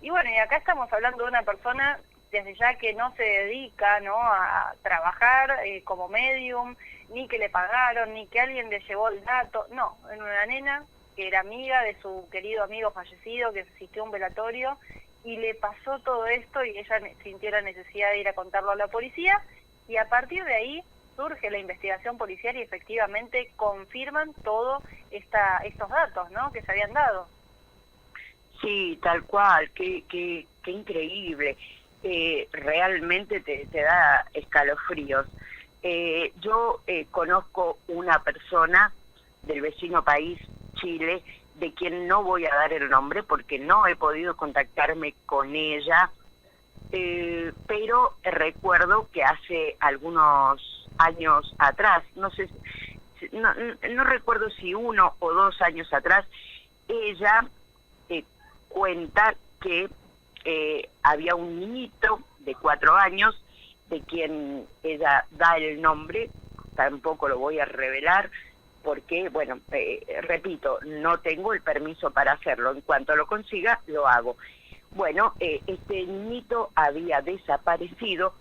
y bueno, y acá estamos hablando de una persona desde ya que no se dedica, ¿no?, a trabajar como medium, ni que le pagaron, ni que alguien le llevó el dato, no, en una nena que era amiga de su querido amigo fallecido, que asistió a un velatorio, y le pasó todo esto y ella sintió la necesidad de ir a contarlo a la policía, y a partir de ahí surge la investigación policial y efectivamente confirman todos estos datos, ¿no?, que se habían dado. Sí, tal cual, qué increíble. Realmente te da escalofríos. Yo conozco una persona del vecino país, Chile, de quien no voy a dar el nombre porque no he podido contactarme con ella, pero recuerdo que hace algunos años atrás, no recuerdo si 1 o 2 años atrás, ella cuenta que había un niñito de 4 años, de quien ella da el nombre, tampoco lo voy a revelar, porque, bueno, repito, no tengo el permiso para hacerlo. En cuanto lo consiga, lo hago. Bueno, este niñito había desaparecido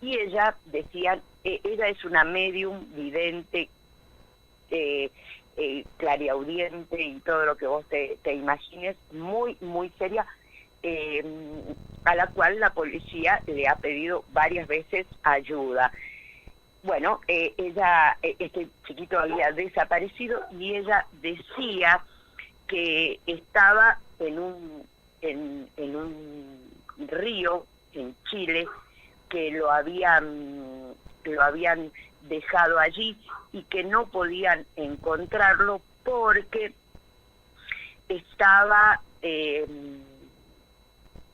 y ella decía, ella es una medium, vidente, clariaudiente y todo lo que vos te imagines, muy, muy seria, a la cual la policía le ha pedido varias veces ayuda. Bueno, este chiquito había desaparecido y ella decía que estaba en un río en Chile, que lo habían dejado allí y que no podían encontrarlo porque estaba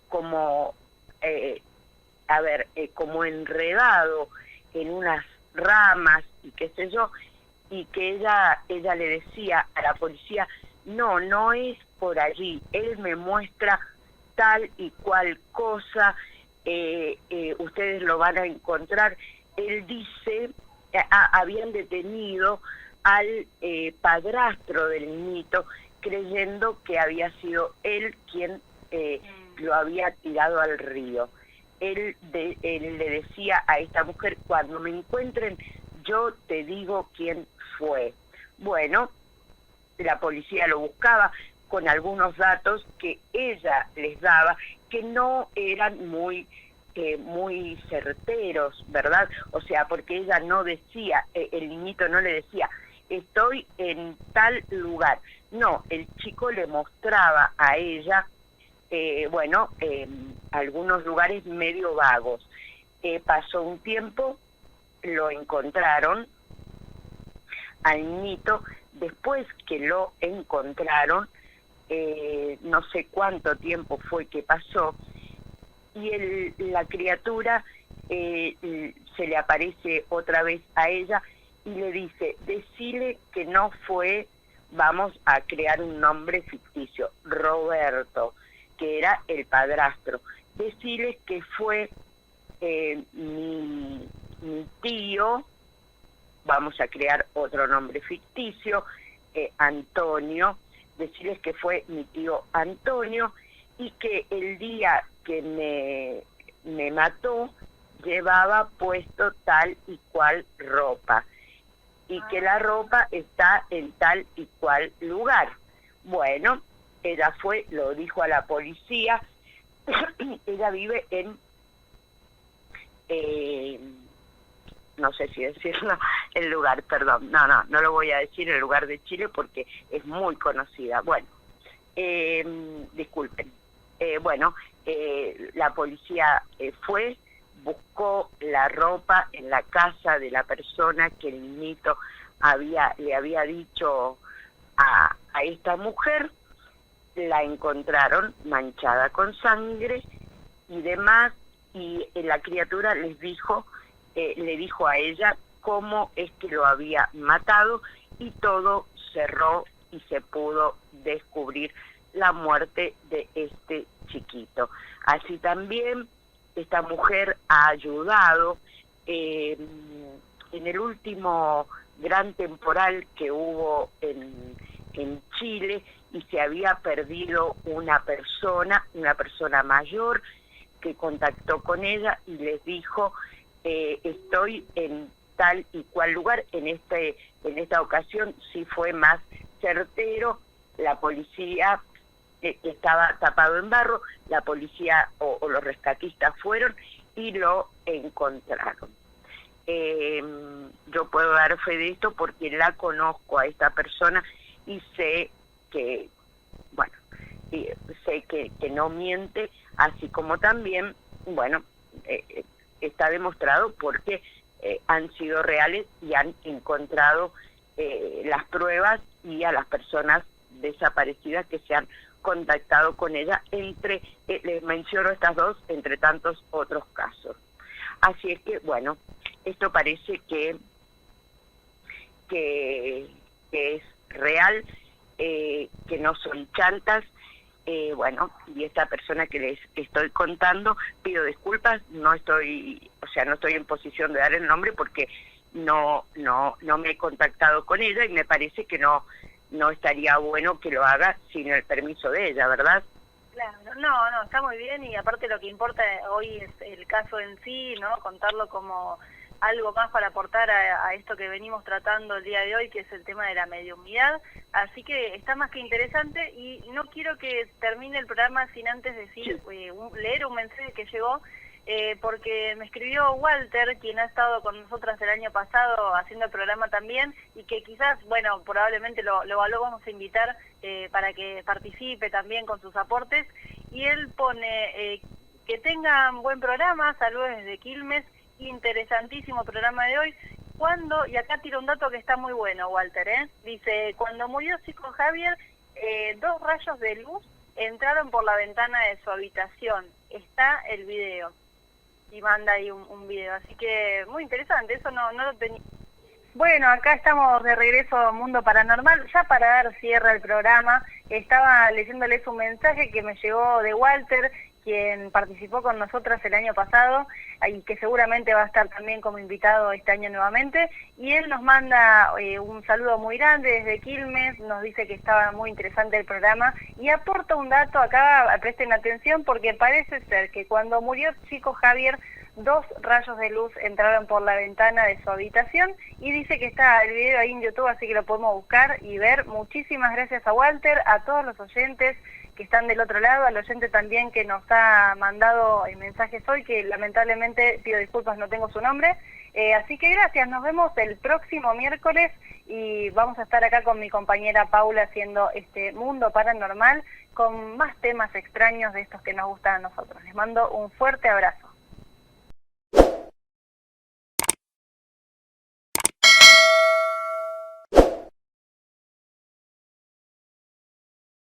como enredado en unas ramas y qué sé yo, y que ella le decía a la policía, no es por allí, él me muestra tal y cual cosa, ustedes lo van a encontrar. Él dice, habían detenido al padrastro del niñito, creyendo que había sido él quien lo había tirado al río. Él le decía a esta mujer, cuando me encuentren, yo te digo quién fue. Bueno, la policía lo buscaba con algunos datos que ella les daba, que no eran muy certeros, ¿verdad? O sea, porque ella no decía, el niñito no le decía, estoy en tal lugar. No, el chico le mostraba a ella, algunos lugares medio vagos. Pasó un tiempo, lo encontraron al niñito. Después que lo encontraron, no sé cuánto tiempo fue que pasó, y la criatura se le aparece otra vez a ella y le dice, decile que no fue, vamos a crear un nombre ficticio, Roberto, que era el padrastro, decirles que fue mi tío, vamos a crear otro nombre ficticio, Antonio, decirles que fue mi tío Antonio y que el día que me mató llevaba puesto tal y cual ropa y que la ropa está en tal y cual lugar. Bueno, ella lo dijo a la policía. Ella vive en, no sé si decirlo, el lugar, perdón, no lo voy a decir, el lugar de Chile porque es muy conocida. Bueno, disculpen. La policía buscó la ropa en la casa de la persona que el niñito le había dicho a esta mujer. La encontraron manchada con sangre y demás, y la criatura le dijo a ella cómo es que lo había matado, y todo cerró y se pudo descubrir la muerte de este chiquito. Así también esta mujer ha ayudado en el último gran temporal que hubo en Chile, y se había perdido una persona mayor que contactó con ella y les dijo, estoy en tal y cual lugar. En esta ocasión sí fue más certero, la policía que estaba tapado en barro, la policía o los rescatistas fueron y lo encontraron. Yo puedo dar fe de esto porque la conozco a esta persona y sé que, bueno, sé que no miente, así como también, bueno, está demostrado porque han sido reales y han encontrado las pruebas y a las personas desaparecidas que se han contactado con ella, les menciono estas dos, entre tantos otros casos. Así es que, bueno, esto parece que es real, que no son chantas. Bueno, y esta persona que les estoy contando, pido disculpas, no estoy en posición de dar el nombre porque no me he contactado con ella y me parece que no estaría bueno que lo haga sin el permiso de ella, ¿verdad? Claro, no, está muy bien, y aparte lo que importa hoy es el caso en sí, ¿no? Contarlo como algo más para aportar a esto que venimos tratando el día de hoy, que es el tema de la mediumnidad. Así que está más que interesante, y no quiero que termine el programa sin antes decir, leer un mensaje que llegó, porque me escribió Walter, quien ha estado con nosotras el año pasado haciendo el programa también, y que quizás, bueno, probablemente lo vamos a invitar para que participe también con sus aportes, y él pone que tengan buen programa, saludos desde Quilmes, interesantísimo programa de hoy. Y acá tira un dato que está muy bueno, Walter, dice, cuando murió Chico Javier, 2 rayos de luz entraron por la ventana de su habitación, está el video, y manda ahí un video, así que muy interesante, eso no lo tenía. Bueno, acá estamos de regreso a Mundo Paranormal, ya para dar cierre al programa. Estaba leyéndoles un mensaje que me llegó de Walter, quien participó con nosotras el año pasado y que seguramente va a estar también como invitado este año nuevamente, y él nos manda un saludo muy grande desde Quilmes, nos dice que estaba muy interesante el programa y aporta un dato acá, presten atención, porque parece ser que cuando murió Chico Javier, 2 rayos de luz entraron por la ventana de su habitación, y dice que está el video ahí en YouTube, así que lo podemos buscar y ver. Muchísimas gracias a Walter, a todos los oyentes que están del otro lado, al oyente también que nos ha mandado mensajes hoy, que lamentablemente, pido disculpas, no tengo su nombre. Así que gracias, nos vemos el próximo miércoles y vamos a estar acá con mi compañera Paula haciendo este Mundo Paranormal con más temas extraños de estos que nos gustan a nosotros. Les mando un fuerte abrazo.